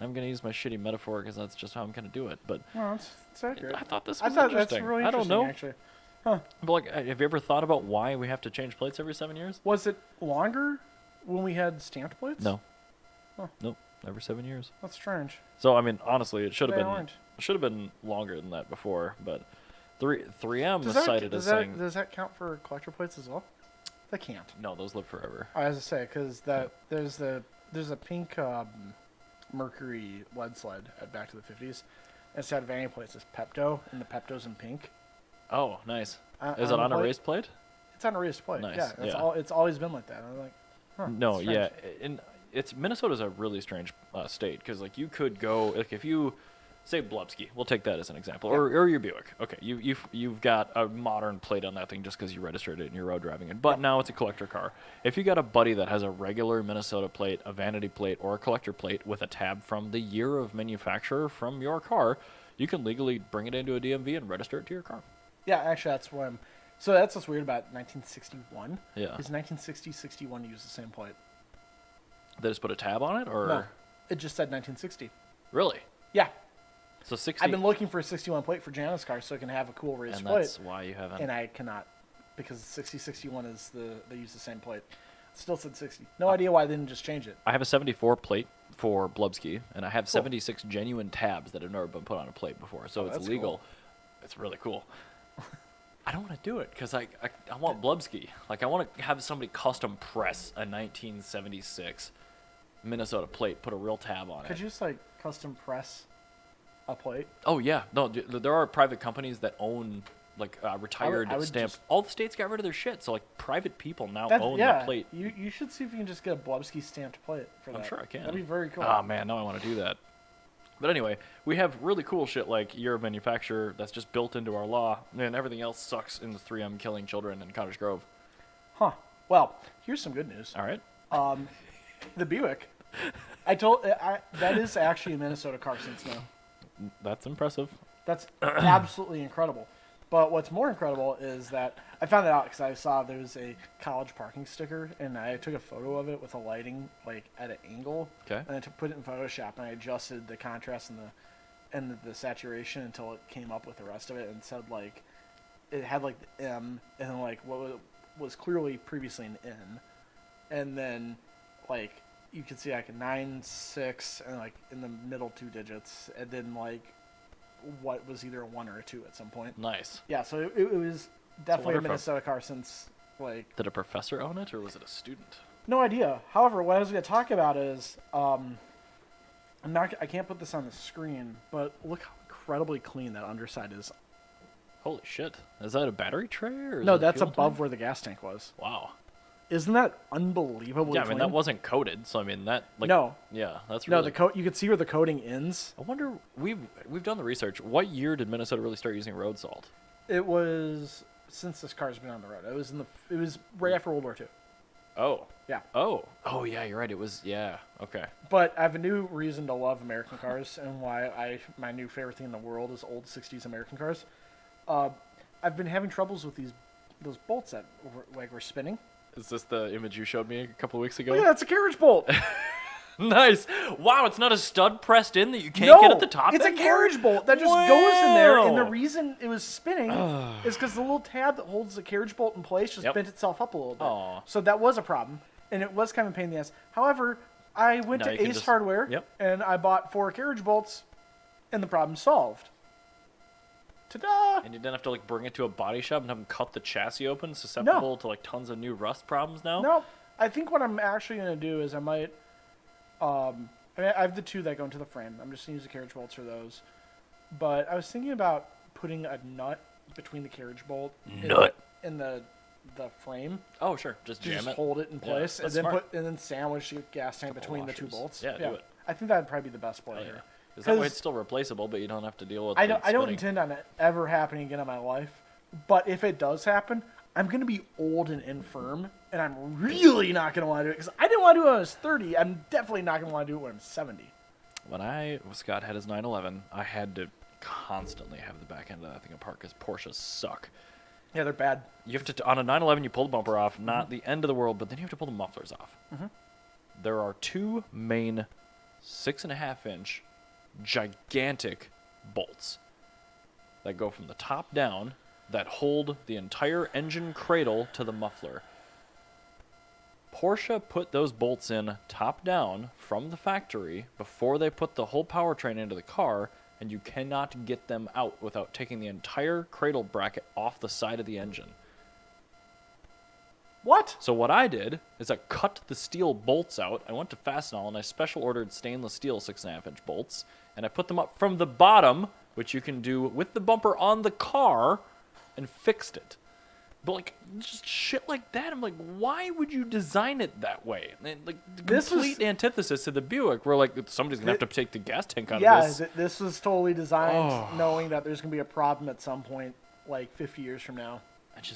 Speaker 1: I'm going to use my shitty metaphor because that's just how I'm going to do it. But
Speaker 2: Well, it's accurate.
Speaker 1: I thought this
Speaker 2: I
Speaker 1: was
Speaker 2: thought that's
Speaker 1: interesting.
Speaker 2: really
Speaker 1: I don't
Speaker 2: interesting.
Speaker 1: know.
Speaker 2: Actually,
Speaker 1: But like, have you ever thought about why we have to change plates every 7 years?
Speaker 2: was it longer when we had stamped plates?
Speaker 1: No.
Speaker 2: Huh.
Speaker 1: Nope. Every 7 years.
Speaker 2: That's strange.
Speaker 1: So I mean, honestly, it should have
Speaker 2: They
Speaker 1: been
Speaker 2: aren't.
Speaker 1: longer than that before. But 3M
Speaker 2: Does
Speaker 1: is
Speaker 2: that,
Speaker 1: cited
Speaker 2: does
Speaker 1: as
Speaker 2: that,
Speaker 1: saying
Speaker 2: does that count for collector plates as well? They can't.
Speaker 1: no, those live forever.
Speaker 2: I was to say because there's a pink Mercury lead sled at Back to the 50s. Instead of any plates, it's Pepto, and the Pepto's in pink.
Speaker 1: Oh, nice. Is
Speaker 2: on
Speaker 1: it
Speaker 2: the
Speaker 1: on a
Speaker 2: plate?
Speaker 1: raised plate?
Speaker 2: It's on a raised plate.
Speaker 1: Nice,
Speaker 2: Yeah,
Speaker 1: yeah.
Speaker 2: It's always been like that. I'm like, huh,
Speaker 1: No,
Speaker 2: that's
Speaker 1: yeah,
Speaker 2: strange.
Speaker 1: it's Minnesota's a really strange state because like you could go like if you say Blubsky, we'll take that as an example,
Speaker 2: Yeah.
Speaker 1: or your Buick. Okay, you've got a modern plate on that thing just because you registered it and you're road driving it, but
Speaker 2: Yeah.
Speaker 1: now it's a collector car. If you got a buddy that has a regular Minnesota plate, a vanity plate, or a collector plate with a tab from the year of manufacturer from your car, you can legally bring it into a DMV and register it to your car.
Speaker 2: Yeah, actually, that's what I'm. So that's what's weird about 1961.
Speaker 1: Yeah.
Speaker 2: Is 1960, 61 use the same plate?
Speaker 1: They just put a tab on it, or
Speaker 2: No, it just said 1960.
Speaker 1: really?
Speaker 2: Yeah,
Speaker 1: So 60.
Speaker 2: I've been looking for a 61 plate for Jana's car so I can have a cool raised
Speaker 1: and
Speaker 2: plate,
Speaker 1: that's why you haven't.
Speaker 2: and I cannot because 60, 61 is they use the same plate. It still said 60. No idea why they didn't just change it.
Speaker 1: I have a 74 plate for Blubsky, and I have 76 genuine tabs that have never been put on a plate before, so
Speaker 2: Oh,
Speaker 1: it's
Speaker 2: that's
Speaker 1: legal.
Speaker 2: cool.
Speaker 1: It's really cool. I don't want to do it because I want Blubsky. Like, I want to have somebody custom press a 1976 Minnesota plate, put a real tab on
Speaker 2: Could
Speaker 1: it.
Speaker 2: you just like custom press a plate?
Speaker 1: Oh, yeah. No, there are private companies that own, like, retired
Speaker 2: I would
Speaker 1: stamp.
Speaker 2: just-
Speaker 1: All the states got rid of their shit, so, like, private people now
Speaker 2: That,
Speaker 1: own
Speaker 2: yeah,
Speaker 1: the plate.
Speaker 2: you should see if you can just get a Blubsky stamped plate for that.
Speaker 1: I'm sure I can.
Speaker 2: That'd be very cool.
Speaker 1: Oh man, now I want to do that. But anyway, we have really cool shit like year of manufacturer that's just built into our law, and everything else sucks in the 3M killing children in Cottage Grove.
Speaker 2: Huh. Well, here's some good news.
Speaker 1: All right.
Speaker 2: The Buick. That is actually a Minnesota car since now.
Speaker 1: That's impressive.
Speaker 2: That's absolutely incredible. But what's more incredible is that I found it out because I saw there was a college parking sticker, and I took a photo of it with the lighting like at an angle.
Speaker 1: Okay.
Speaker 2: And I put it in Photoshop, and I adjusted the contrast and the saturation until it came up with the rest of it, and said like it had like the M, and then like what was clearly previously an N, and then like you could see like a 9-6 and like in the middle 2 digits, and then like what was either a 1 or a 2 at some point.
Speaker 1: Nice.
Speaker 2: Yeah, so it was definitely
Speaker 1: wonder
Speaker 2: a
Speaker 1: if
Speaker 2: Minnesota car since like
Speaker 1: Did a professor own it, or was it a student?
Speaker 2: no idea. However, what I was going to talk about is I can't put this on the screen, but look how incredibly clean that underside is.
Speaker 1: Holy shit! Is that a battery tray, or is
Speaker 2: No,
Speaker 1: it a
Speaker 2: that's
Speaker 1: fuel
Speaker 2: above
Speaker 1: tank?
Speaker 2: where the gas tank was.
Speaker 1: Wow.
Speaker 2: Isn't that unbelievably
Speaker 1: Yeah, I
Speaker 2: clean?
Speaker 1: mean that wasn't coated, so I mean that like
Speaker 2: No.
Speaker 1: Yeah, that's
Speaker 2: No,
Speaker 1: really.
Speaker 2: you could see where the coating ends.
Speaker 1: I wonder we've done the research. What year did Minnesota really start using road salt?
Speaker 2: It was since this car's been on the road. It was right after World War II.
Speaker 1: Oh.
Speaker 2: Yeah.
Speaker 1: Oh. Oh yeah, you're right. It was yeah. Okay.
Speaker 2: But I have a new reason to love American cars, and why my new favorite thing in the world is old '60s American cars. I've been having troubles with those bolts that were spinning.
Speaker 1: Is this the image you showed me a couple of weeks ago?
Speaker 2: Oh, yeah, that's a carriage bolt.
Speaker 1: Nice. Wow, it's not a stud pressed in that you can't
Speaker 2: No,
Speaker 1: get at the top.
Speaker 2: it's a
Speaker 1: anymore?
Speaker 2: carriage bolt that just goes in there, and the
Speaker 1: Wow.
Speaker 2: reason it was spinning is because the little tab that holds the carriage bolt in place just
Speaker 1: Yep.
Speaker 2: bent itself up a little bit.
Speaker 1: Aw.
Speaker 2: So that was a problem, and it was kind of a pain in the ass. However, I went
Speaker 1: Now you
Speaker 2: to
Speaker 1: can
Speaker 2: Ace
Speaker 1: just-
Speaker 2: Hardware,
Speaker 1: Yep.
Speaker 2: and I bought 4 carriage bolts, and the problem's solved. Ta-da!
Speaker 1: And you didn't have to like bring it to a body shop and have them cut the chassis open, susceptible to like tons of new rust problems now.
Speaker 2: No, I think what I'm actually going to do is I might. I have the 2 that go into the frame. I'm just going to use the carriage bolts for those. But I was thinking about putting a nut between the carriage bolt and the frame.
Speaker 1: Oh sure, just
Speaker 2: To
Speaker 1: jam
Speaker 2: just
Speaker 1: it.
Speaker 2: hold it in
Speaker 1: Yeah,
Speaker 2: place, and
Speaker 1: that's
Speaker 2: then
Speaker 1: smart.
Speaker 2: sandwich the gas tank
Speaker 1: Couple
Speaker 2: between the 2
Speaker 1: washers.
Speaker 2: bolts.
Speaker 1: Yeah, do it.
Speaker 2: I think that'd probably be the best play
Speaker 1: Oh, yeah.
Speaker 2: here.
Speaker 1: Is that way
Speaker 2: 'Cause
Speaker 1: it's still replaceable, but you don't have to deal with.
Speaker 2: I
Speaker 1: the
Speaker 2: don't
Speaker 1: spinning.
Speaker 2: intend on it ever happening again in my life. But if it does happen, I'm going to be old and infirm, and I'm really not going to want to do it, because I didn't want to do it when I was 30. I'm definitely not going to want to do it when I'm 70.
Speaker 1: When Scott had his 911, I had to constantly have the back end of that thing apart because Porsches suck.
Speaker 2: Yeah, they're bad.
Speaker 1: You have to on a 911, you pull the bumper off, not the end of the world, but then you have to pull the mufflers off. There are 2 main 6.5-inch gigantic bolts that go from the top down that hold the entire engine cradle to the muffler. Porsche put those bolts in top down from the factory before they put the whole powertrain into the car, and you cannot get them out without taking the entire cradle bracket off the side of the engine.
Speaker 2: What?
Speaker 1: So what I did is I cut the steel bolts out. I went to Fastenal and I special ordered stainless steel 6.5-inch bolts, and I put them up from the bottom, which you can do with the bumper on the car, and fixed it. But like just shit like that, I'm like, why would you design it that way? And like the complete antithesis to the Buick, where like somebody's gonna have to take the gas tank out of this.
Speaker 2: Yeah, this was totally designed knowing that there's gonna be a problem at some point, like 50 years from now.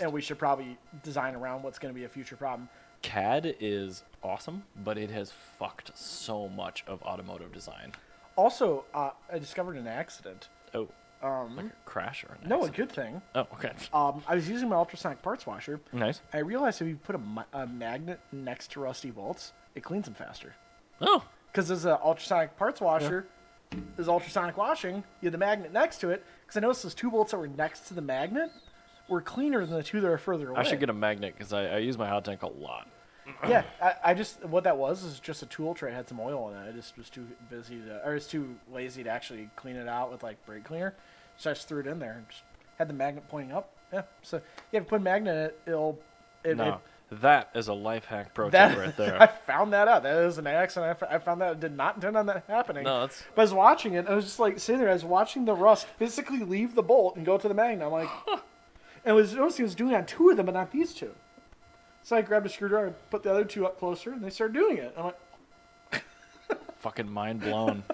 Speaker 2: And we should probably design around what's going to be a future problem.
Speaker 1: CAD is awesome, but it has fucked so much of automotive design.
Speaker 2: Also, I discovered an accident.
Speaker 1: Oh, like a crash or an accident?
Speaker 2: No, a good thing.
Speaker 1: Oh, okay.
Speaker 2: I was using my ultrasonic parts washer.
Speaker 1: Nice.
Speaker 2: I realized if you put a magnet next to rusty bolts, it cleans them faster.
Speaker 1: Oh.
Speaker 2: Because there's an ultrasonic parts washer. Yeah. There's ultrasonic washing. You have the magnet next to it. Because I noticed those two bolts that were next to the magnet were cleaner than the two that are further away.
Speaker 1: I should get a magnet because I use my hot tank a lot.
Speaker 2: Yeah, I just, what that was is just a tool tray had some oil in it. I just was too busy to, or was too lazy to actually clean it out with like brake cleaner. So I just threw it in there and just had the magnet pointing up. Yeah, so yeah, if you put a magnet in it,
Speaker 1: that is a life hack pro tip right there.
Speaker 2: I found that out. That is an accident. I found that. I did not intend on that happening.
Speaker 1: No, that's...
Speaker 2: But I was watching it. I was just like sitting there. I was watching the rust physically leave the bolt and go to the magnet. I'm like, and I was noticing it was doing it on two of them, but not these two. So I grabbed a screwdriver, put the other two up closer, and they started doing it. I'm like,
Speaker 1: fucking mind blown.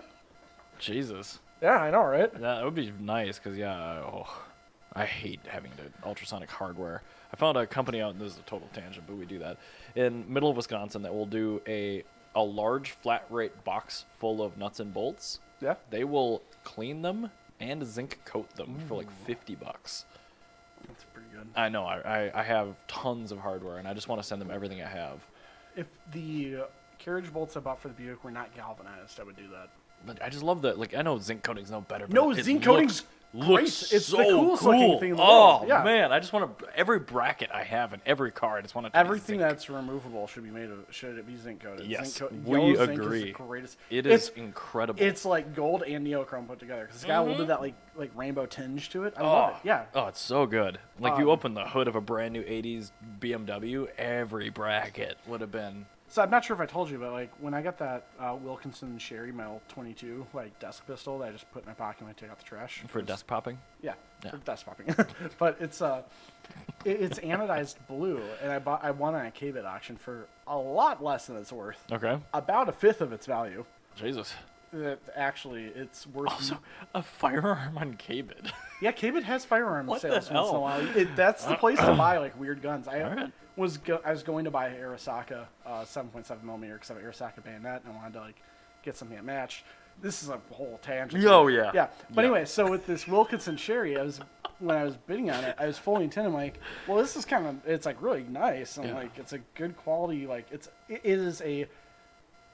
Speaker 1: Jesus.
Speaker 2: Yeah, I know, right?
Speaker 1: That would be nice because I hate having the ultrasonic hardware. I found a company out, and this is a total tangent, but we do that, in middle of Wisconsin that will do a large flat rate box full of nuts and bolts.
Speaker 2: Yeah.
Speaker 1: They will clean them and zinc coat them for like $50.
Speaker 2: That's pretty good.
Speaker 1: I know. I have tons of hardware, and I just want to send them everything I have.
Speaker 2: If the carriage bolts I bought for the Buick were not galvanized, I would do that.
Speaker 1: But I just love that. Like, I know zinc coating's no better. But
Speaker 2: no, zinc coating's
Speaker 1: looks
Speaker 2: it's
Speaker 1: so
Speaker 2: the coolest
Speaker 1: cool.
Speaker 2: looking thing in the world. Yeah.
Speaker 1: Man, I just want to. Every bracket I have in every car, I just want to.
Speaker 2: Everything that's removable should it be zinc coated?
Speaker 1: Yes,
Speaker 2: we
Speaker 1: agree.
Speaker 2: Zinc is the greatest.
Speaker 1: It is incredible.
Speaker 2: It's like gold and neochrome put together because it's got a little bit of that like rainbow tinge to it. I love it. Yeah.
Speaker 1: Oh, it's so good. Like you open the hood of a brand new '80s BMW, every bracket would have been.
Speaker 2: So I'm not sure if I told you, but like when I got that Wilkinson Cherry Metal 22 like desk pistol that I just put in my pocket when I take out the trash
Speaker 1: for desk popping.
Speaker 2: Yeah, for desk popping. But it's anodized blue, and I won on a K-bit auction for a lot less than it's worth.
Speaker 1: Okay.
Speaker 2: About a fifth of its value.
Speaker 1: Jesus.
Speaker 2: Actually, it's worth.
Speaker 1: Also, a firearm on K-bit.
Speaker 2: Yeah, K-bit has firearm
Speaker 1: What
Speaker 2: sales
Speaker 1: the
Speaker 2: once in a
Speaker 1: hell?
Speaker 2: while. That's the place to buy like weird guns. I
Speaker 1: Alright.
Speaker 2: was going to buy an Arasaka 7.7 millimeter because I have an Arasaka bayonet and I wanted to like get something that matched. This is a whole tangent.
Speaker 1: Oh yeah.
Speaker 2: Yeah. But anyway, so with this Wilkinson Cherry, when I was bidding on it, I was fully intending like, well, this is it's like really nice and like it's a good quality. Like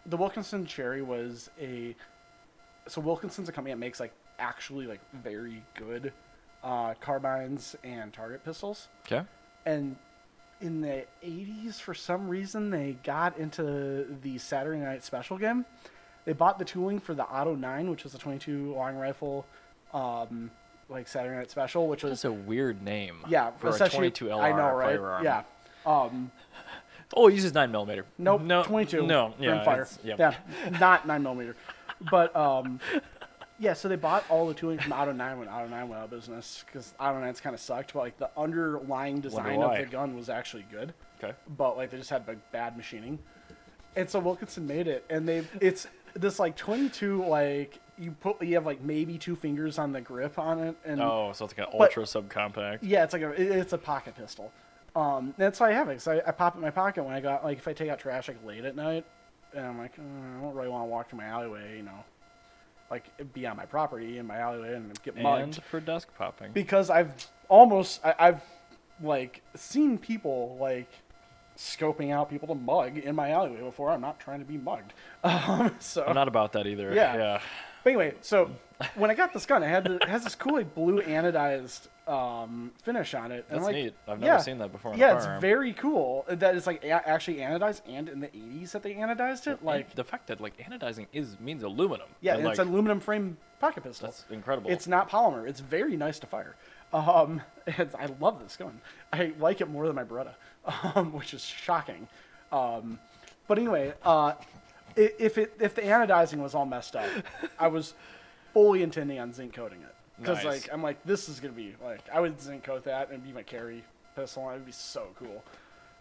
Speaker 2: the Wilkinson Cherry was so Wilkinson's a company that makes like actually like very good carbines and target pistols.
Speaker 1: Okay.
Speaker 2: And in the 80s, for some reason, they got into the Saturday Night Special game. They bought the tooling for the Auto 9, which was a 22 long rifle, like Saturday Night Special, which was...
Speaker 1: That's a weird name.
Speaker 2: Yeah.
Speaker 1: For a 22 LR
Speaker 2: I know, right?
Speaker 1: firearm.
Speaker 2: Yeah.
Speaker 1: Oh, it uses 9mm.
Speaker 2: Nope.
Speaker 1: No.
Speaker 2: 22.
Speaker 1: No. Yeah.
Speaker 2: Fire. Yeah. Not 9mm. But... yeah, so they bought all the tooling from Auto 9 when Auto 9 went out of business because Auto 9's kind of sucked, but like the underlying design of the gun was actually good.
Speaker 1: Okay.
Speaker 2: But like they just had like bad machining, and so Wilkinson made it, and it's this like 22 like you have like maybe 2 fingers on the grip on it, and
Speaker 1: so it's like an ultra subcompact.
Speaker 2: Yeah, it's like it's a pocket pistol. That's why I have it. So I pop it in my pocket when I got like if I take out trash like late at night, and I'm like I don't really want to walk through my alleyway, you know. Like be on my property in my alleyway and get mugged.
Speaker 1: And for desk popping.
Speaker 2: Because I've like seen people like scoping out people to mug in my alleyway before. I'm not trying to be mugged. So
Speaker 1: I'm not about that either.
Speaker 2: Yeah. But anyway, so when I got this gun, it has this cool like blue anodized finish on it.
Speaker 1: That's
Speaker 2: and, like,
Speaker 1: neat. I've never seen that before.
Speaker 2: Yeah, it's very cool that it's like actually anodized, and in the 80s that they anodized it. Like
Speaker 1: the fact that like anodizing means aluminum.
Speaker 2: Yeah,
Speaker 1: and,
Speaker 2: and it's
Speaker 1: like,
Speaker 2: an aluminum frame pocket pistol.
Speaker 1: That's incredible.
Speaker 2: It's not polymer. It's very nice to fire. And I love this gun. I like it more than my Beretta, which is shocking. But anyway, if the anodizing was all messed up, I was fully intending on zinc coating it. Because
Speaker 1: Nice.
Speaker 2: I'm like, this is gonna be like, I would zinc coat that and be my carry pistol. And it'd be so cool.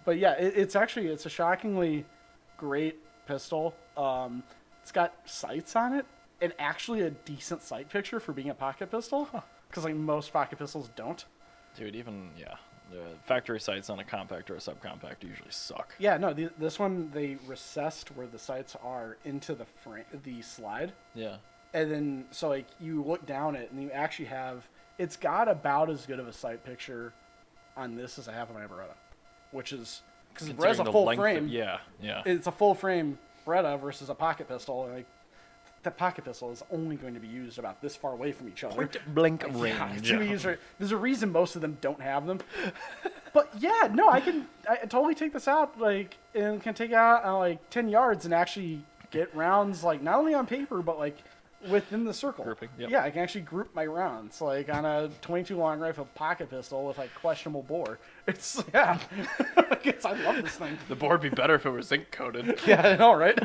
Speaker 2: But yeah, it's a shockingly great pistol. It's got sights on it, and actually a decent sight picture for being a pocket pistol. Because like most pocket pistols don't.
Speaker 1: Dude, even the factory sights on a compact or a subcompact usually suck.
Speaker 2: Yeah, no, this one they recessed where the sights are into the the slide.
Speaker 1: Yeah.
Speaker 2: And then, so like you look down it, and you actually have, it's got about as good of a sight picture on this as I have on my Beretta, which is because the Beretta's a full frame.
Speaker 1: Yeah.
Speaker 2: It's a full frame Beretta versus a pocket pistol. And like that pocket pistol is only going to be used about this far away from each other.
Speaker 1: Point blank
Speaker 2: Yeah,
Speaker 1: range.
Speaker 2: it's gonna be used there's a reason most of them don't have them. But yeah, no, I totally take this out like and can take it out like 10 yards and actually get rounds like not only on paper but like within the circle.
Speaker 1: Grouping, yep.
Speaker 2: Yeah, I can actually group my rounds like on a 22 long rifle pocket pistol with like questionable bore. It's I love this thing.
Speaker 1: The board would be better if it were zinc coated.
Speaker 2: Yeah, I know, right?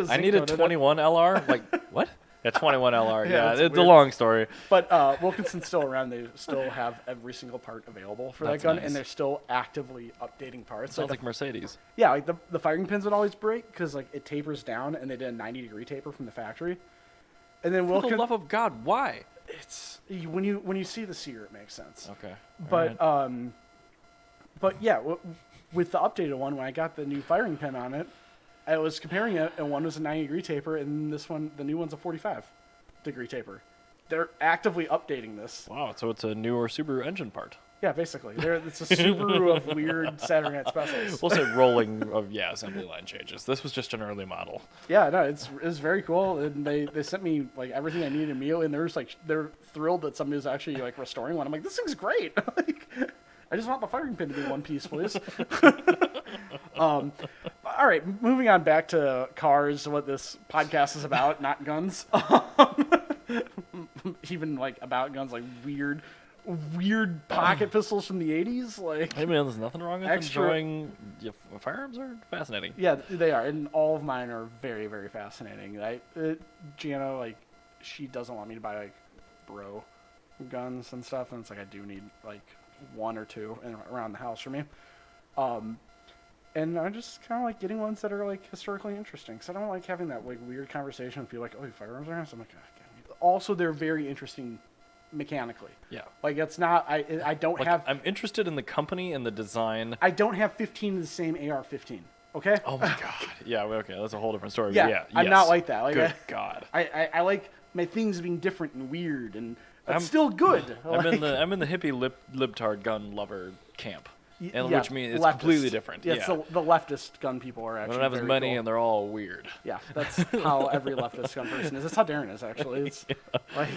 Speaker 1: I need a 21 LR. Like what? Yeah, 21 LR. Yeah, it's a
Speaker 2: weird.
Speaker 1: long story.
Speaker 2: But Wilkinson's still around. They still have every single part available for
Speaker 1: That's
Speaker 2: that gun,
Speaker 1: nice.
Speaker 2: and they're still actively updating parts.
Speaker 1: Sounds like Mercedes.
Speaker 2: Yeah, like the firing pins would always break because like it tapers down, and they did a 90-degree taper from the factory. And then
Speaker 1: For the love of God, why?
Speaker 2: it's when you see the sear, it makes sense.
Speaker 1: Okay.
Speaker 2: But
Speaker 1: Alright.
Speaker 2: but yeah, with the updated one, when I got the new firing pin on it, I was comparing it, and one was a 90-degree taper, and this one, the new one's a 45-degree taper. They're actively updating this.
Speaker 1: Wow, so it's a newer Subaru engine part.
Speaker 2: Yeah, basically. It's a Subaru of weird Saturday Night Specials.
Speaker 1: We'll say rolling of assembly line changes. This was just an early model.
Speaker 2: Yeah, no, it's very cool. And they sent me like everything I needed immediately, and they're thrilled that somebody was actually like restoring one. I'm like, this thing's great. Like, I just want the firing pin to be one piece, please. All right, moving on back to cars, what this podcast is about, not guns. Even like about guns, like weird pocket pistols from the 80s. Like,
Speaker 1: Hey man, there's nothing wrong with
Speaker 2: Extra-
Speaker 1: enjoying. Firearms are fascinating.
Speaker 2: yeah, they are, and all of mine are very, very fascinating. Gianna, like, she doesn't want me to buy like bro guns and stuff, and it's like I do need like one or two around the house for me. And I'm just kind of like getting ones that are like historically interesting, because I don't like having that like weird conversation with people like, oh, firearms are nice. I'm like, oh, also they're very interesting mechanically.
Speaker 1: Yeah.
Speaker 2: Like it's not, I don't
Speaker 1: Like,
Speaker 2: have,
Speaker 1: I'm interested in the company and the design.
Speaker 2: I don't have 15 of the same AR-15. Okay.
Speaker 1: Oh my god. Yeah. well, Okay. That's a whole different story.
Speaker 2: Yeah,
Speaker 1: Yeah.
Speaker 2: I'm not like that. Like,
Speaker 1: Good God.
Speaker 2: I like my things being different and weird, and that's
Speaker 1: I'm-
Speaker 2: still good.
Speaker 1: I'm in
Speaker 2: Like,
Speaker 1: the hippie libtard gun lover camp, and
Speaker 2: yeah,
Speaker 1: which means it's
Speaker 2: leftist.
Speaker 1: completely different.
Speaker 2: Yeah,
Speaker 1: Yeah.
Speaker 2: it's the leftist gun people are
Speaker 1: I
Speaker 2: actually
Speaker 1: don't have as
Speaker 2: very
Speaker 1: many,
Speaker 2: cool.
Speaker 1: and they're all weird.
Speaker 2: Yeah, that's how every leftist gun person is. That's how Darren is, actually. It's like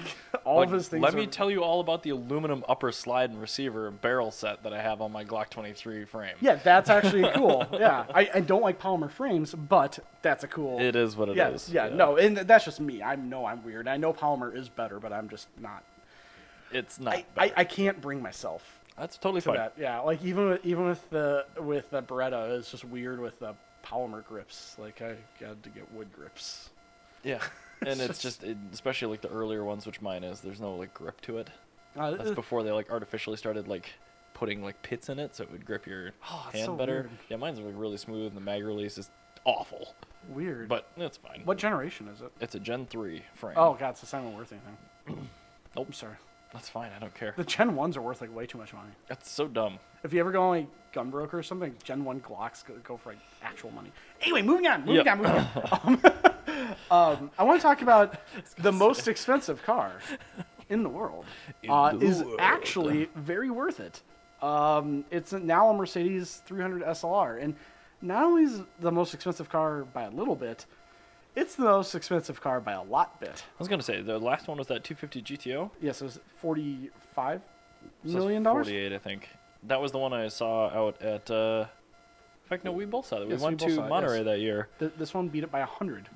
Speaker 2: all
Speaker 1: Like,
Speaker 2: of his things
Speaker 1: let
Speaker 2: are,
Speaker 1: me tell you all about the aluminum upper slide and receiver barrel set that I have on my Glock 23 frame.
Speaker 2: Yeah, that's actually cool. Yeah, I don't like polymer frames, but that's a cool.
Speaker 1: It is what it is.
Speaker 2: Yeah, no, and that's just me. I know I'm weird. I know polymer is better, but I'm just not.
Speaker 1: It's not.
Speaker 2: I can't bring myself
Speaker 1: That's totally
Speaker 2: to
Speaker 1: fine.
Speaker 2: that. Yeah, like even with the Beretta, it's just weird with the polymer grips. Like I got to get wood grips.
Speaker 1: Yeah, and it's just especially like the earlier ones, which mine is. There's no like grip to it. That's before they like artificially started like putting like pits in it so it would grip your
Speaker 2: it's
Speaker 1: hand
Speaker 2: so
Speaker 1: better.
Speaker 2: weird.
Speaker 1: Yeah, mine's like really smooth, and the mag release is awful,
Speaker 2: Weird.
Speaker 1: but it's fine.
Speaker 2: What generation is it?
Speaker 1: It's a Gen 3 frame.
Speaker 2: Oh god, it's the Simon Worthy thing.
Speaker 1: Nope.
Speaker 2: I'm sorry.
Speaker 1: That's fine. I don't care.
Speaker 2: The Gen 1s are worth like way too much money.
Speaker 1: That's so dumb.
Speaker 2: If you ever go on like Gunbroker or something, Gen 1 Glocks go for like actual money. Anyway, moving on. I want to talk about the most expensive car in the world. Is actually very worth it. It's now a Mercedes 300 SLR, and not only is the most expensive car by a little bit, It's the most expensive car by a lot bit.
Speaker 1: I was gonna say the last one was that 250 GTO.
Speaker 2: Yes, it was $45
Speaker 1: So
Speaker 2: million.
Speaker 1: 48, I think. That was the one I saw out at. In fact, no, we both saw that. We
Speaker 2: Yes,
Speaker 1: went
Speaker 2: we both
Speaker 1: to
Speaker 2: saw it,
Speaker 1: Monterey
Speaker 2: yes.
Speaker 1: that year.
Speaker 2: This one beat it by 100.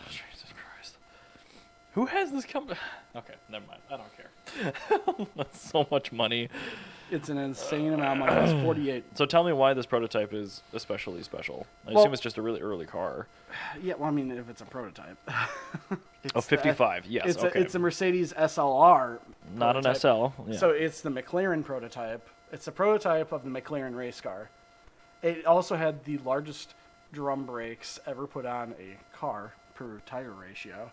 Speaker 1: Jesus Christ. Who has this company? Okay, never mind. I don't care. That's so much money.
Speaker 2: It's an insane amount of money. It's 48.
Speaker 1: So tell me why this prototype is especially special. I
Speaker 2: Well-
Speaker 1: assume it's just a really early car.
Speaker 2: Yeah, well, I mean, if it's a prototype.
Speaker 1: Oh, 55. Yes, okay.
Speaker 2: It's a Mercedes SLR.
Speaker 1: Not an
Speaker 2: prototype.
Speaker 1: SL. Yeah.
Speaker 2: So it's the McLaren prototype. It's a prototype of the McLaren race car. It also had the largest drum brakes ever put on a car per tire ratio,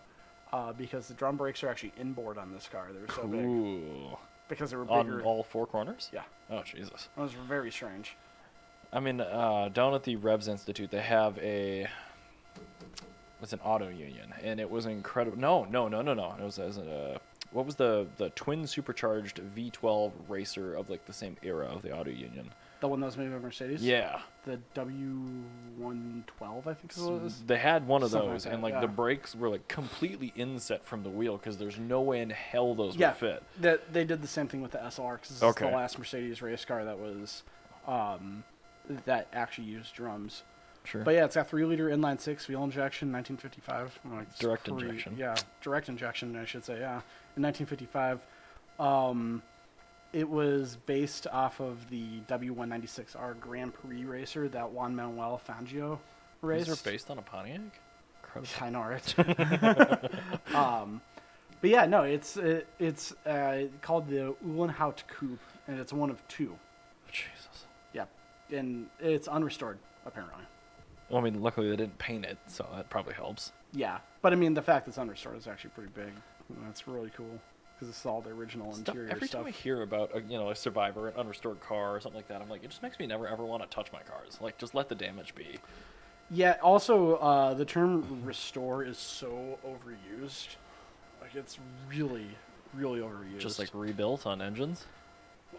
Speaker 2: because the drum brakes are actually inboard on this car. They were so big
Speaker 1: Ooh.
Speaker 2: because they were
Speaker 1: On
Speaker 2: bigger.
Speaker 1: all four corners?
Speaker 2: Yeah,
Speaker 1: Oh, Jesus.
Speaker 2: it was very strange.
Speaker 1: I mean, down at the Revs Institute, they have it's an auto union, and it was incredible. No. It was what was the twin supercharged V12 racer of like the same era of the auto union?
Speaker 2: The one that was made by Mercedes.
Speaker 1: Yeah.
Speaker 2: The W112, I think it was.
Speaker 1: They had one of
Speaker 2: Something
Speaker 1: those,
Speaker 2: like
Speaker 1: and
Speaker 2: that,
Speaker 1: like
Speaker 2: yeah.
Speaker 1: the brakes were like completely inset from the wheel because there's no way in hell those
Speaker 2: Yeah,
Speaker 1: would fit.
Speaker 2: that they did the same thing with the SLR because this
Speaker 1: Okay.
Speaker 2: is the last Mercedes race car that was that actually used drums.
Speaker 1: Sure.
Speaker 2: But yeah, it's got 3-liter inline six fuel injection, 1955. Like, it's
Speaker 1: Direct injection.
Speaker 2: Yeah, direct injection, I should say. Yeah, in 1955. It was based off of the W196R Grand Prix racer that Juan Manuel Fangio raced.
Speaker 1: These are based on a Pontiac? Incredible.
Speaker 2: I know, right? But yeah, no, it's called the Uhlenhaut Coupe, and it's one of two.
Speaker 1: Jesus.
Speaker 2: Yeah, and it's unrestored apparently.
Speaker 1: Well, I mean, luckily they didn't paint it, so that probably helps.
Speaker 2: Yeah, but I mean, the fact it's unrestored is actually pretty big. And that's really cool because it's all the original interior
Speaker 1: Every
Speaker 2: stuff.
Speaker 1: time I hear about a Survivor, an unrestored car, or something like that, I'm like, it just makes me never ever want to touch my cars. Like, just let the damage be.
Speaker 2: Yeah. Also, the term "restore" is so overused. Like, it's really, really overused.
Speaker 1: Just like rebuilt on engines.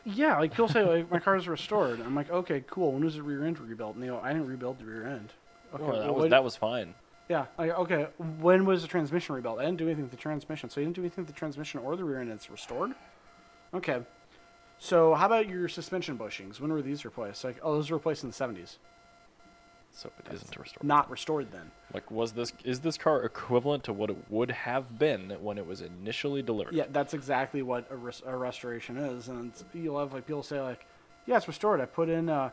Speaker 2: Yeah, like people say, like, my car's restored. I'm like, okay, cool. When was the rear end rebuilt? And they go, I didn't rebuild the rear end. Okay,
Speaker 1: Oh, that was fine.
Speaker 2: Yeah. Like, okay. When was the transmission rebuilt? I didn't do anything with the transmission. So you didn't do anything with the transmission or the rear end. It's restored. Okay. So how about your suspension bushings? When were these replaced? Like, oh, those were replaced in the 70s.
Speaker 1: So it isn't restored.
Speaker 2: Not restored then.
Speaker 1: Like, is this car equivalent to what it would have been when it was initially delivered?
Speaker 2: Yeah, that's exactly what a restoration is. And you'll have like people say like, yeah, it's restored. I put in a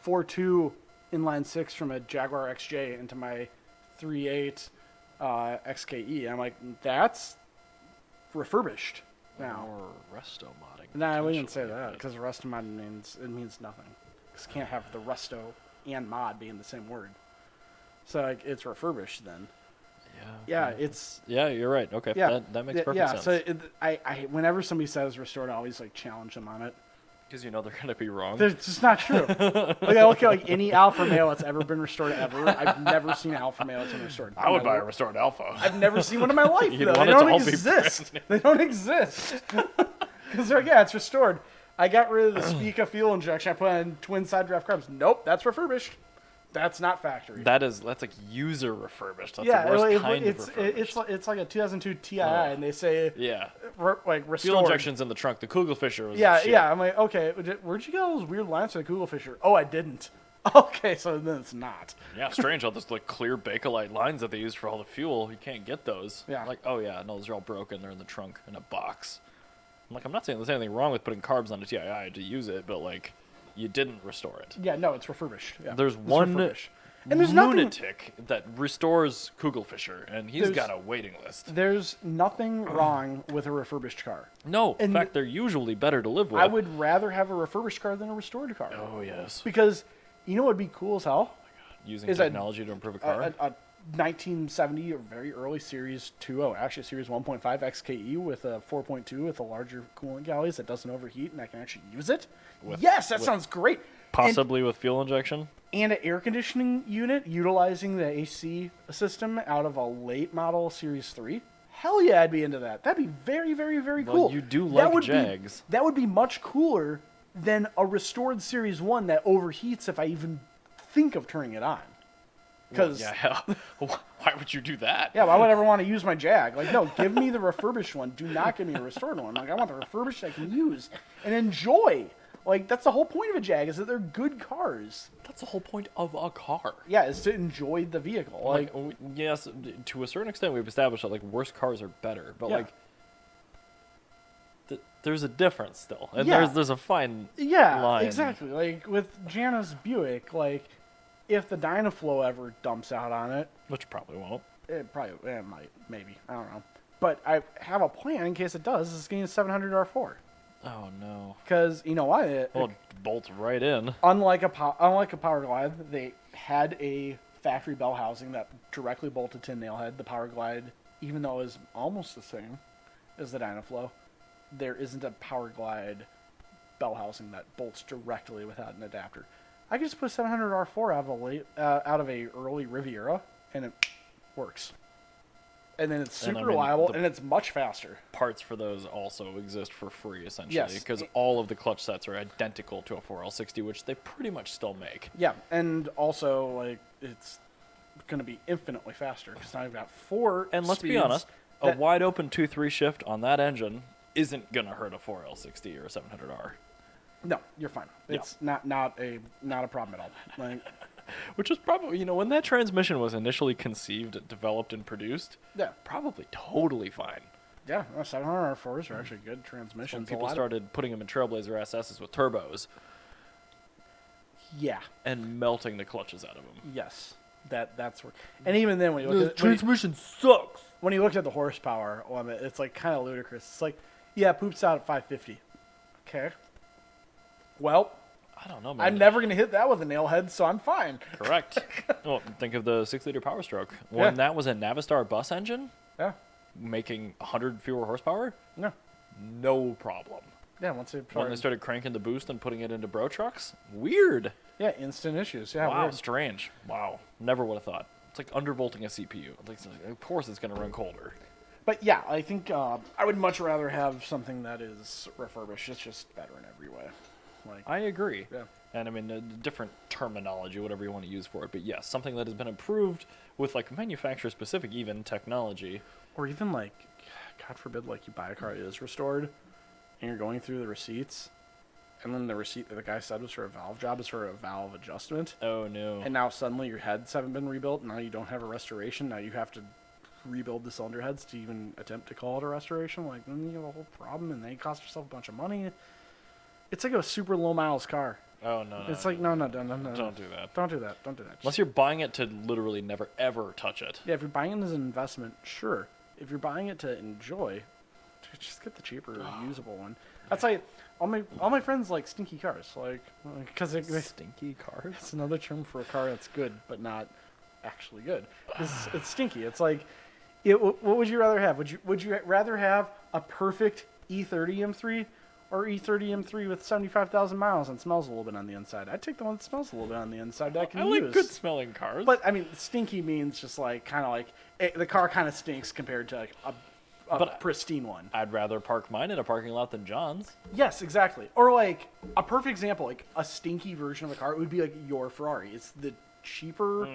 Speaker 2: 4.2 inline six from a Jaguar XJ into my 3.8 XKE. I'm like, that's refurbished now.
Speaker 1: Or resto modding.
Speaker 2: No, I wouldn't say
Speaker 1: potentially,
Speaker 2: that
Speaker 1: but-
Speaker 2: because resto mod means nothing. Because you can't have the resto and mod being the same word. So like, it's refurbished then. Yeah, it's
Speaker 1: Yeah, you're right. Okay,
Speaker 2: yeah
Speaker 1: that makes perfect
Speaker 2: yeah.
Speaker 1: sense.
Speaker 2: So I whenever somebody says restored, I always like challenge them on it.
Speaker 1: Because you know they're gonna be wrong.
Speaker 2: It's just not true. Like I look at like any Alfa Romeo that's ever been restored ever. I've never seen an Alfa Romeo that's been restored.
Speaker 1: I would
Speaker 2: In my
Speaker 1: buy a
Speaker 2: life.
Speaker 1: restored Alpha.
Speaker 2: I've never seen one in my life.
Speaker 1: You'd
Speaker 2: Though.
Speaker 1: want
Speaker 2: They
Speaker 1: it to
Speaker 2: don't
Speaker 1: all be
Speaker 2: exist.
Speaker 1: brand
Speaker 2: They don't exist. Because they're yeah, it's restored. I got rid of the Spica fuel injection. I put in twin side draft carbs. Nope, that's refurbished. That's not factory.
Speaker 1: That's like user refurbished. That's
Speaker 2: yeah,
Speaker 1: the worst kind
Speaker 2: it's
Speaker 1: of refurbished.
Speaker 2: it's like a 2002 Ti,
Speaker 1: Oh.
Speaker 2: and they say
Speaker 1: Yeah.
Speaker 2: like restored.
Speaker 1: Fuel injections in the trunk. The Kugelfisher was
Speaker 2: Yeah,
Speaker 1: shit.
Speaker 2: yeah. I'm like, okay, where'd you get all those weird lines for the Kugelfisher? Oh, I didn't. Okay, so then it's not.
Speaker 1: Yeah, strange how those like clear Bakelite lines that they use for all the fuel, you can't get those.
Speaker 2: Yeah.
Speaker 1: Like, oh yeah, no, those are all broken. They're in the trunk in a box. I'm like, I'm not saying there's anything wrong with putting carbs on a TII to use it, but like, you didn't restore it.
Speaker 2: Yeah, no, it's refurbished. Yeah,
Speaker 1: There's
Speaker 2: it's
Speaker 1: one
Speaker 2: refurbished. And there's nothing.
Speaker 1: lunatic that restores Kugelfisher, and he's
Speaker 2: There's-
Speaker 1: got a waiting list.
Speaker 2: There's nothing wrong with a refurbished car.
Speaker 1: No, in
Speaker 2: and
Speaker 1: fact, they're usually better to live with.
Speaker 2: I would rather have a refurbished car than a restored car.
Speaker 1: Oh yes.
Speaker 2: Because you know what would be cool as hell?
Speaker 1: Using
Speaker 2: Is a-
Speaker 1: technology to improve a car.
Speaker 2: A 1970 or very early Series 2.0, actually Series 1.5 XKE with a 4.2 with a larger coolant galleys that doesn't overheat and I can actually use it. Yes, that sounds great.
Speaker 1: Possibly with fuel injection.
Speaker 2: And an air conditioning unit utilizing the AC system out of a late model Series 3. Hell yeah, I'd be into that. That'd be very, very, very
Speaker 1: Well,
Speaker 2: cool.
Speaker 1: you do
Speaker 2: That
Speaker 1: like
Speaker 2: would be-
Speaker 1: Jags.
Speaker 2: that would be much cooler than a restored Series 1 that overheats if I even think of turning it on. Because
Speaker 1: yeah, why would you do that?
Speaker 2: yeah, why would I ever want to use my Jag? Like, no, give me the refurbished one. Do not give me a restored one. Like, I want the refurbished I can use and enjoy. Like, that's the whole point of a Jag, is that they're good cars.
Speaker 1: That's the whole point of a car.
Speaker 2: Yeah, is to enjoy the vehicle. Like,
Speaker 1: yes, to a certain extent, we've established that like worse cars are better, but
Speaker 2: Yeah.
Speaker 1: like there's a difference still, and
Speaker 2: Yeah.
Speaker 1: there's a fine
Speaker 2: yeah,
Speaker 1: line.
Speaker 2: exactly. Like, with Jana's Buick, like, if the Dynaflow ever dumps out on it,
Speaker 1: Which probably won't.
Speaker 2: it might, maybe, I don't know. But I have a plan in case it does. It's getting a 700 R4.
Speaker 1: Oh no.
Speaker 2: Because, you know why?
Speaker 1: Well, it bolts right in.
Speaker 2: Unlike a Power Glide, they had a factory bell housing that directly bolted to nailhead. The Power Glide, even though it is almost the same as the Dynaflow, there isn't a Power Glide bell housing that bolts directly without an adapter. I can just put 700 R4 out of a early Riviera, and it works. And then it's super reliable, and it's much faster.
Speaker 1: Parts for those also exist for free, essentially,
Speaker 2: Yes.
Speaker 1: because all of the clutch sets are identical to a 4L60, which they pretty much still make.
Speaker 2: Yeah, and also, like, it's going to be infinitely faster, because now you've got 4
Speaker 1: And let's be
Speaker 2: speeds
Speaker 1: honest, a
Speaker 2: that-
Speaker 1: wide open 2.3 shift on that engine isn't gonna hurt a 4L60 or a 700R.
Speaker 2: No, you're fine.
Speaker 1: Yeah.
Speaker 2: It's not a problem at all. Like,
Speaker 1: Which is probably, when that transmission was initially conceived, developed, and produced,
Speaker 2: yeah,
Speaker 1: probably totally fine.
Speaker 2: yeah. 700 R4s are actually good transmissions.
Speaker 1: When
Speaker 2: A
Speaker 1: people
Speaker 2: lot of-
Speaker 1: started putting them in Trailblazer SSs with turbos
Speaker 2: yeah,
Speaker 1: and melting the clutches out of them.
Speaker 2: yes, that's where. And even then, when you look at
Speaker 1: sucks.
Speaker 2: when you looked at the horsepower limit, it's like kind of ludicrous. It's like, yeah, poops out at 550. Okay. Well,
Speaker 1: I don't know, man.
Speaker 2: I'm never gonna hit that with a nailhead, so I'm fine.
Speaker 1: Correct. Well, think of the 6-liter Power Stroke. When
Speaker 2: Yeah.
Speaker 1: that was a Navistar bus engine,
Speaker 2: Yeah.
Speaker 1: making 100 fewer horsepower,
Speaker 2: No.
Speaker 1: no problem.
Speaker 2: Yeah. Once they
Speaker 1: When they started cranking the boost and putting it into bro trucks, weird.
Speaker 2: yeah, instant issues. Yeah.
Speaker 1: Wow,
Speaker 2: Weird.
Speaker 1: strange. Wow, never would have thought. It's like undervolting a CPU. Like, of course, it's going to run colder.
Speaker 2: But yeah, I think I would much rather have something that is refurbished. It's just better in every way. Like,
Speaker 1: I agree.
Speaker 2: yeah.
Speaker 1: And I mean, different terminology, whatever you want to use for it. But yes, something that has been improved with like manufacturer-specific even technology.
Speaker 2: Or even like, God forbid, like you buy a car that is restored, and you're going through the receipts, and then the receipt that the guy said was for a valve job is for a valve adjustment,
Speaker 1: Oh no.
Speaker 2: and now suddenly your heads haven't been rebuilt. Now you don't have a restoration. Now you have to rebuild the cylinder heads to even attempt to call it a restoration. Like, then you have a whole problem, and then you cost yourself a bunch of money. It's like a super low miles car.
Speaker 1: Oh no.
Speaker 2: It's like no.
Speaker 1: Don't do that.
Speaker 2: Don't do that. Don't do that.
Speaker 1: Unless you're buying it to literally never ever touch it.
Speaker 2: Yeah, if you're buying it as an investment, sure. If you're buying it to enjoy, just get the cheaper, usable one. That's like all my friends like stinky cars, like because
Speaker 1: Stinky cars.
Speaker 2: it's another term for a car that's good but not actually good. It's stinky. It's like, what would you rather have? Would you rather have a perfect E30 M3 or E30 M3 with 75,000 miles and smells a little bit on the inside? I'd take the one that smells a little bit on the inside that I can
Speaker 1: I like
Speaker 2: use.
Speaker 1: good smelling cars.
Speaker 2: But I mean, stinky means just like kind of like the car kind of stinks compared to like a
Speaker 1: But
Speaker 2: pristine one.
Speaker 1: I'd rather park mine in a parking lot than John's.
Speaker 2: Yes, exactly. Or like a perfect example, like a stinky version of a car would be like your Ferrari. It's the cheaper,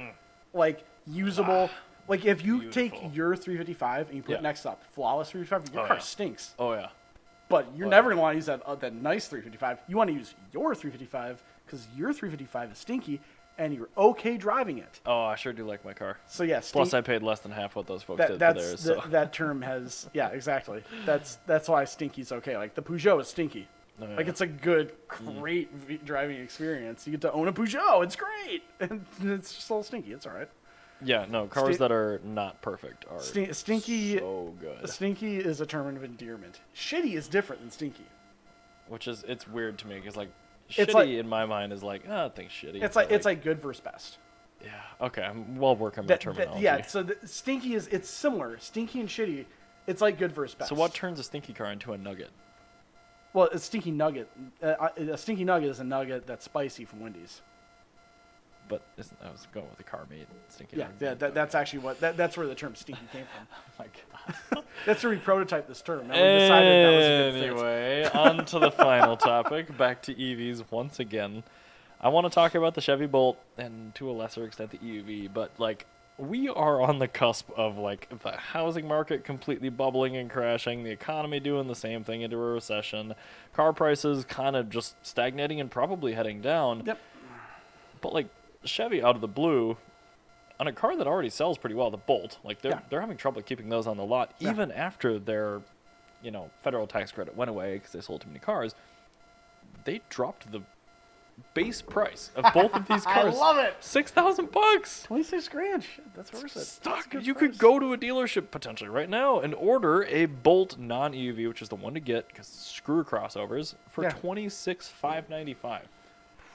Speaker 2: like usable. Like if you
Speaker 1: Beautiful.
Speaker 2: take your 355 and you put it
Speaker 1: Yeah.
Speaker 2: next up, flawless 355, your
Speaker 1: Oh,
Speaker 2: car
Speaker 1: yeah.
Speaker 2: stinks.
Speaker 1: Oh yeah.
Speaker 2: But you're
Speaker 1: Oh,
Speaker 2: never gonna want to use that nice 355. You want to use your 355 because your 355 is stinky and you're okay driving it.
Speaker 1: Oh, I sure do like my car.
Speaker 2: So yeah,
Speaker 1: Plus, I paid less than half what those folks did for
Speaker 2: that's
Speaker 1: theirs. So.
Speaker 2: that term has exactly. That's why stinky's okay. Like the Peugeot is stinky.
Speaker 1: Oh, yeah.
Speaker 2: Like it's a good, great driving experience. You get to own a Peugeot. It's great, and it's just a little stinky. It's all right.
Speaker 1: Yeah, no, cars that are not perfect are
Speaker 2: Stinky.
Speaker 1: so good.
Speaker 2: Stinky is a term of endearment. Shitty is different than stinky.
Speaker 1: Which is, it's weird to me because like
Speaker 2: It's
Speaker 1: shitty
Speaker 2: like-
Speaker 1: in my mind is like, I think shitty.
Speaker 2: It's
Speaker 1: but,
Speaker 2: like good versus best.
Speaker 1: yeah, okay, we'll work on the terminology.
Speaker 2: Yeah. So stinky it's similar. Stinky and shitty. It's like good versus best.
Speaker 1: So what turns a stinky car into a nugget?
Speaker 2: Well, a stinky nugget. A stinky nugget is a nugget that's spicy from Wendy's.
Speaker 1: But I was going with the car meat. Stinky
Speaker 2: Yeah,
Speaker 1: nugget.
Speaker 2: that's actually what that's where the term stinky came from.
Speaker 1: Oh my God.
Speaker 2: That's where we prototyped this term. And we decided that was a good fit.
Speaker 1: Anyway, on to the final topic. Back to EVs once again. I want to talk about the Chevy Bolt and to a lesser extent the EUV, but like we are on the cusp of like the housing market completely bubbling and crashing, the economy doing the same thing into a recession, car prices kind of just stagnating and probably heading down.
Speaker 3: Yep.
Speaker 1: But like Chevy out of the blue, on a car that already sells pretty well, the Bolt, like they're having trouble keeping those on the lot even after their, federal tax credit went away because they sold too many cars. They dropped the base price of both of these cars.
Speaker 2: I love it.
Speaker 1: $6,000.
Speaker 2: 26 grand. Shit, that's worth it.
Speaker 1: Stock.
Speaker 2: That's a good
Speaker 1: You
Speaker 2: price.
Speaker 1: could go to a dealership potentially right now and order a Bolt non-EUV, which is the one to get because screw crossovers, for $26,595.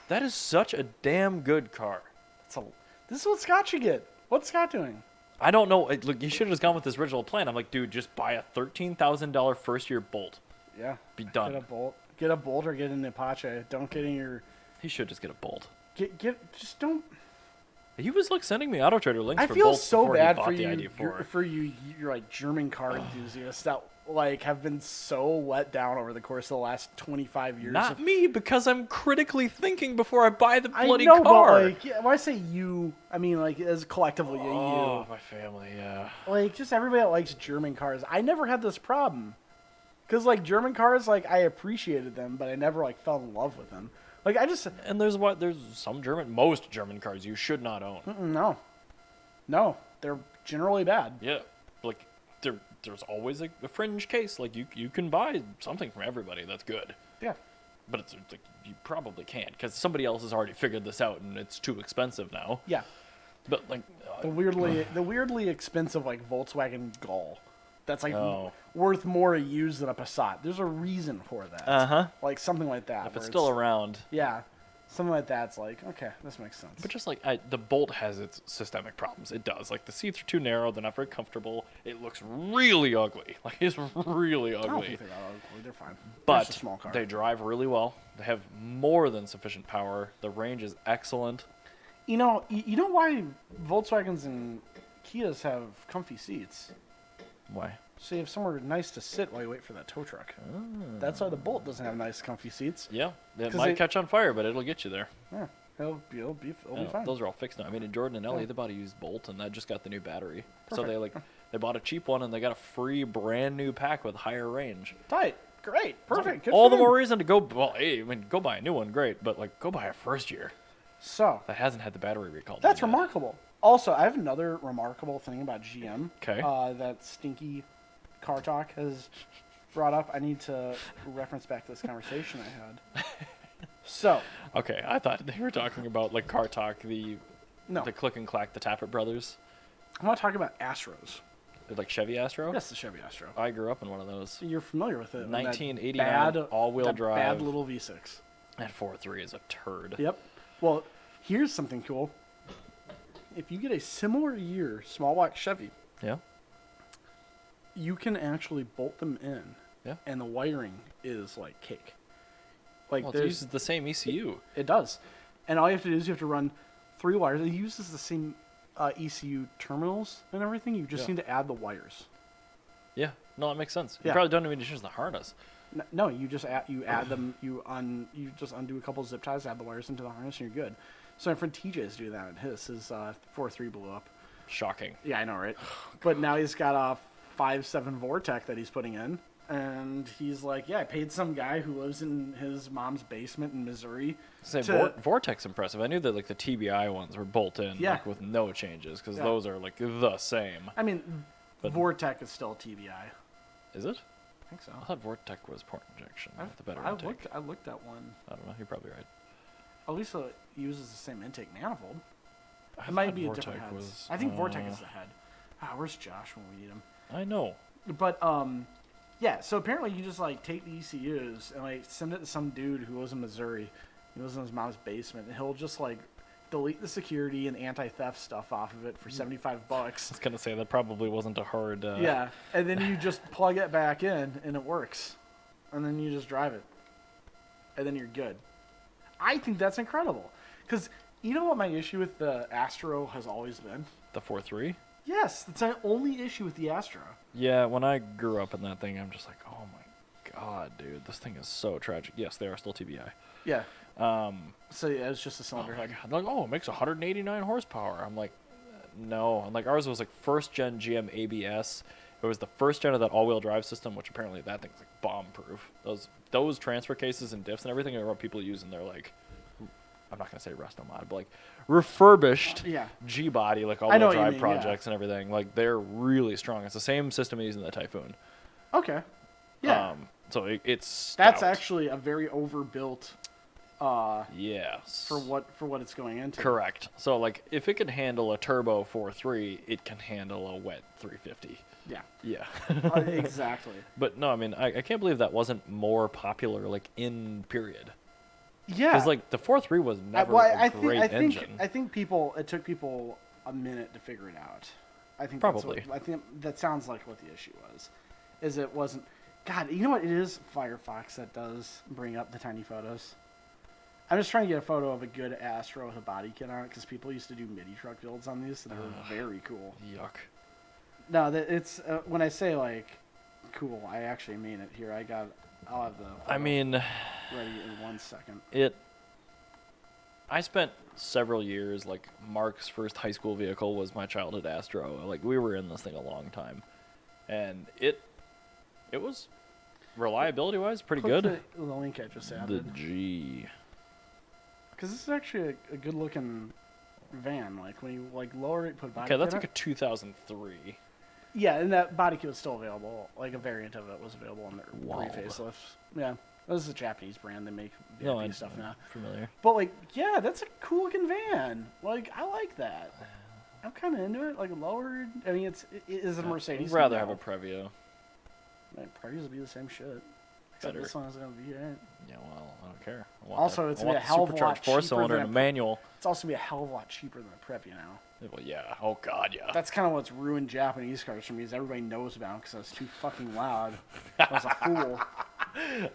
Speaker 1: That is such a damn good car.
Speaker 2: This is what Scott should get. What's Scott doing?
Speaker 1: I don't know. Look, you should have just gone with this original plan. I'm like, dude, just buy a $13,000 first-year Bolt.
Speaker 2: Yeah.
Speaker 1: Be done.
Speaker 2: Get a Bolt or get an Apache. Don't get in your...
Speaker 1: He should just get a Bolt.
Speaker 2: Just don't...
Speaker 1: He was like sending me Auto Trader links
Speaker 2: I
Speaker 1: for
Speaker 2: feel
Speaker 1: Bolts
Speaker 2: so
Speaker 1: before he
Speaker 2: bad
Speaker 1: bought
Speaker 2: for
Speaker 1: the
Speaker 2: you,
Speaker 1: ID4.
Speaker 2: you're like German car enthusiasts that like have been so let down over the course of the last 25 years.
Speaker 1: Not me, because I'm critically thinking before I buy the
Speaker 2: I
Speaker 1: bloody
Speaker 2: know,
Speaker 1: car.
Speaker 2: but like, when I say you, I mean like as collectively
Speaker 1: Oh, my family, yeah.
Speaker 2: you. Like just everybody that likes German cars. I never had this problem. Cause like German cars, like I appreciated them, but I never like fell in love with them. Like I just
Speaker 1: And there's most German cars you should not own.
Speaker 2: no, they're generally bad.
Speaker 1: Yeah, like there's always a fringe case. Like you can buy something from everybody that's good,
Speaker 2: Yeah.
Speaker 1: but it's like you probably can't because somebody else has already figured this out and it's too expensive now.
Speaker 2: Yeah.
Speaker 1: But like
Speaker 2: The weirdly expensive like Volkswagen Gol. That's like
Speaker 1: Oh.
Speaker 2: worth more used than a Passat. There's a reason for that.
Speaker 1: Uh-huh.
Speaker 2: Like something like that.
Speaker 1: if
Speaker 2: where
Speaker 1: it's still around.
Speaker 2: Yeah. Something like that's like, okay, this makes sense.
Speaker 1: But just like the Bolt has its systemic problems. It does. Like the seats are too narrow. They're not very comfortable. It looks really ugly. Like it's really
Speaker 2: I don't
Speaker 1: ugly.
Speaker 2: think they're that ugly. They're fine. They're
Speaker 1: But
Speaker 2: just a small car.
Speaker 1: they drive really well. They have more than sufficient power. The range is excellent.
Speaker 2: You know why Volkswagens and Kias have comfy seats?
Speaker 1: Why?
Speaker 2: So you have somewhere nice to sit while you wait for that tow truck. That's why the Bolt doesn't have nice comfy seats.
Speaker 1: Yeah, it
Speaker 2: 'Cause
Speaker 1: might catch on fire, but it'll get you there.
Speaker 2: Yeah, it'll be fine.
Speaker 1: Those are all fixed now. I mean, Jordan and Ellie,
Speaker 2: Yeah.
Speaker 1: they bought a used Bolt, and that just got the new battery. So
Speaker 2: Perfect.
Speaker 1: they bought a cheap one, and they got a free brand new pack with higher range.
Speaker 2: Tight. Great. Perfect. Good
Speaker 1: All
Speaker 2: for
Speaker 1: the
Speaker 2: them.
Speaker 1: more reason to go. Well, hey, I mean, go buy a new one, great, but like go buy a first year
Speaker 2: So
Speaker 1: that hasn't had the battery recall.
Speaker 2: that's
Speaker 1: yet.
Speaker 2: remarkable. Also, I have another remarkable thing about GM.
Speaker 1: 'Kay.
Speaker 2: That stinky car talk has brought up. I need to reference back to this conversation I had. So,
Speaker 1: Okay, I thought they were talking about like Car Talk,
Speaker 2: no,
Speaker 1: the Click and Clack, the Tappet brothers.
Speaker 2: I want to talk about Astros.
Speaker 1: They're like Chevy Astro.
Speaker 2: Yes, the Chevy Astro.
Speaker 1: I grew up in one of those.
Speaker 2: You're familiar with it.
Speaker 1: 1989
Speaker 2: That
Speaker 1: all-wheel
Speaker 2: that
Speaker 1: drive.
Speaker 2: Bad little V6.
Speaker 1: That 4.3 is a turd.
Speaker 2: Yep. Well, here's something cool. If you get a similar year small block Chevy,
Speaker 1: Yeah.
Speaker 2: you can actually bolt them in.
Speaker 1: Yeah.
Speaker 2: And the wiring is like cake. Like
Speaker 1: Well, it
Speaker 2: there's
Speaker 1: uses the same ECU.
Speaker 2: it does. And all you have to do is you have to run 3 wires. It uses the same ECU terminals and everything. You just
Speaker 1: Yeah.
Speaker 2: need to add the wires.
Speaker 1: Yeah. No, that makes sense. You
Speaker 2: Yeah.
Speaker 1: probably don't even need to change the harness.
Speaker 2: No, you just add them. You just undo a couple zip ties, add the wires into the harness, and you're good. So my friend TJ's doing that. And his 4.3 blew up.
Speaker 1: Shocking.
Speaker 2: Yeah, I know, right? But now he's got a 5.7 Vortec that he's putting in, and he's like, yeah, I paid some guy who lives in his mom's basement in Missouri.
Speaker 1: Say
Speaker 2: to-
Speaker 1: Vortex impressive. I knew that like the TBI ones were bolt in
Speaker 2: Yeah.
Speaker 1: like, with no changes because
Speaker 2: Yeah.
Speaker 1: those are like the same.
Speaker 2: I mean,
Speaker 1: But-
Speaker 2: Vortec is still TBI.
Speaker 1: Is it?
Speaker 2: I think so.
Speaker 1: I thought Vortec was port injection. with the better
Speaker 2: I
Speaker 1: intake.
Speaker 2: looked at one.
Speaker 1: I don't know. You're probably right.
Speaker 2: At least it uses the same intake manifold.
Speaker 1: I
Speaker 2: It might
Speaker 1: thought
Speaker 2: be a
Speaker 1: Vortec
Speaker 2: different head.
Speaker 1: was,
Speaker 2: I think Vortec is the head. Where's Josh when we need him?
Speaker 1: I know.
Speaker 2: But yeah. So apparently you just like take the ECUs and like send it to some dude who lives in Missouri. He lives in his mom's basement, and he'll just like delete the security and anti-theft stuff off of it for $75.
Speaker 1: I was gonna say that probably wasn't a hard.
Speaker 2: Yeah, and then you just plug it back in, and it works, and then you just drive it, and then you're good. I think that's incredible, because you know what my issue with the Astro has always been?
Speaker 1: The 4.3.
Speaker 2: Yes, that's my only issue with the Astro.
Speaker 1: Yeah, when I grew up in that thing, I'm just like, oh my god, dude, this thing is so tragic. Yes, they are still TBI.
Speaker 2: Yeah, So yeah, it's just a cylinder head.
Speaker 1: They're like, oh, it makes 189 horsepower. I'm like, no. And like ours was like first gen GM ABS. It was the first gen of that all-wheel drive system, which apparently that thing's like bomb-proof. Those transfer cases and diffs and everything are what people use in their like, I'm not gonna say resto mod, but like refurbished G-body like all-wheel drive projects and everything. Like they're really strong. It's the same system using the Typhoon.
Speaker 2: Okay. Yeah.
Speaker 1: So it's stout.
Speaker 2: That's actually a very overbuilt.
Speaker 1: Yes.
Speaker 2: For what it's going into.
Speaker 1: Correct. So like if it can handle a turbo 4.3, it can handle a wet 350.
Speaker 2: Yeah.
Speaker 1: Yeah.
Speaker 2: Exactly.
Speaker 1: But no, I mean I can't believe that wasn't more popular like in period.
Speaker 2: Yeah.
Speaker 1: Because like the 4.3 was never a great engine.
Speaker 2: I think it took people a minute to figure it out. I think
Speaker 1: probably.
Speaker 2: I think that sounds like what the issue was. Is it wasn't. God, you know what it is? Firefox that does bring up the tiny photos. I'm just trying to get a photo of a good Astro with a body kit on it because people used to do midi truck builds on these, and they were very cool.
Speaker 1: Yuck.
Speaker 2: No, it's when I say like cool, I actually mean it. Here, I'll have the.
Speaker 1: I mean,
Speaker 2: ready in 1 second.
Speaker 1: I spent several years like Mark's first high school vehicle was my childhood Astro. Like we were in this thing a long time, and it was reliability wise pretty good.
Speaker 2: The link I just
Speaker 1: The
Speaker 2: added.
Speaker 1: G.
Speaker 2: Because this is actually a good looking van. Like when you like lower it, put body
Speaker 1: Okay,
Speaker 2: kit
Speaker 1: that's
Speaker 2: in
Speaker 1: like a 2003.
Speaker 2: Yeah, and that body kit was still available. Like a variant of it was available in their
Speaker 1: Wow.
Speaker 2: facelifts. Yeah, this is a Japanese brand. They make VIP stuff now.
Speaker 1: Familiar.
Speaker 2: But like, yeah, that's a cool looking van. Like, I like that. I'm kind of into it. Like lowered. I mean, it is a Mercedes.
Speaker 1: I'd rather have a Previa.
Speaker 2: Previous would be the same shit. Except
Speaker 1: Better.
Speaker 2: this one is gonna be it.
Speaker 1: Yeah, well, I don't care. I want
Speaker 2: Also,
Speaker 1: that.
Speaker 2: it's
Speaker 1: I
Speaker 2: gonna be
Speaker 1: want
Speaker 2: a hell of a lot
Speaker 1: supercharged
Speaker 2: cheaper
Speaker 1: four-cylinder
Speaker 2: than
Speaker 1: and a
Speaker 2: a
Speaker 1: manual.
Speaker 2: It's also gonna be a hell of a lot cheaper than a Previa now.
Speaker 1: Well, yeah. Oh God, yeah.
Speaker 2: That's kind of what's ruined Japanese cars for me. Is everybody knows about them because I was too fucking loud. I was a fool.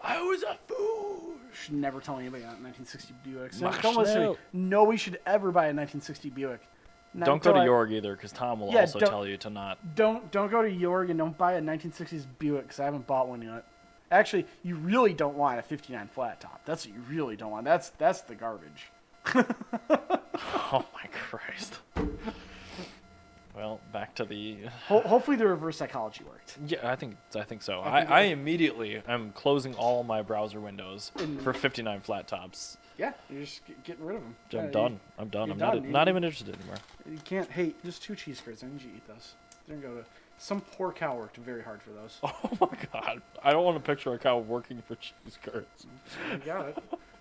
Speaker 1: I was a fool.
Speaker 2: Should never tell anybody about 1960 Buicks.
Speaker 1: Mach
Speaker 2: Don't listen to
Speaker 1: schnell.
Speaker 2: me. Nobody should ever buy a 1960 Buick. Not
Speaker 1: Don't go to
Speaker 2: until
Speaker 1: Yorg either, because Tom will also tell you to not.
Speaker 2: Don't go to Yorg and don't buy a 1960s Buick because I haven't bought one yet. Actually, you really don't want a 59 flat top. That's what you really don't want. That's the garbage.
Speaker 1: Oh my Christ. Well, back to the.
Speaker 2: Hopefully the reverse psychology worked.
Speaker 1: Yeah, I think so. I immediately am closing all my browser windows for 59 flat tops.
Speaker 2: Yeah, you're just getting rid of them.
Speaker 1: I'm done. I'm done. I'm
Speaker 2: done.
Speaker 1: not even interested anymore.
Speaker 2: You can't. Hey, just 2 cheese curds. I need you to eat those. They're gonna go to. Some poor cow worked very hard for those.
Speaker 1: Oh my God. I don't want to picture a cow working for cheese curds.
Speaker 2: You got it.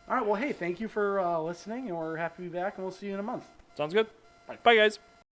Speaker 2: All right. Well, hey, thank you for listening, and we're happy to be back, and we'll see you in a month.
Speaker 1: Sounds good. Bye guys.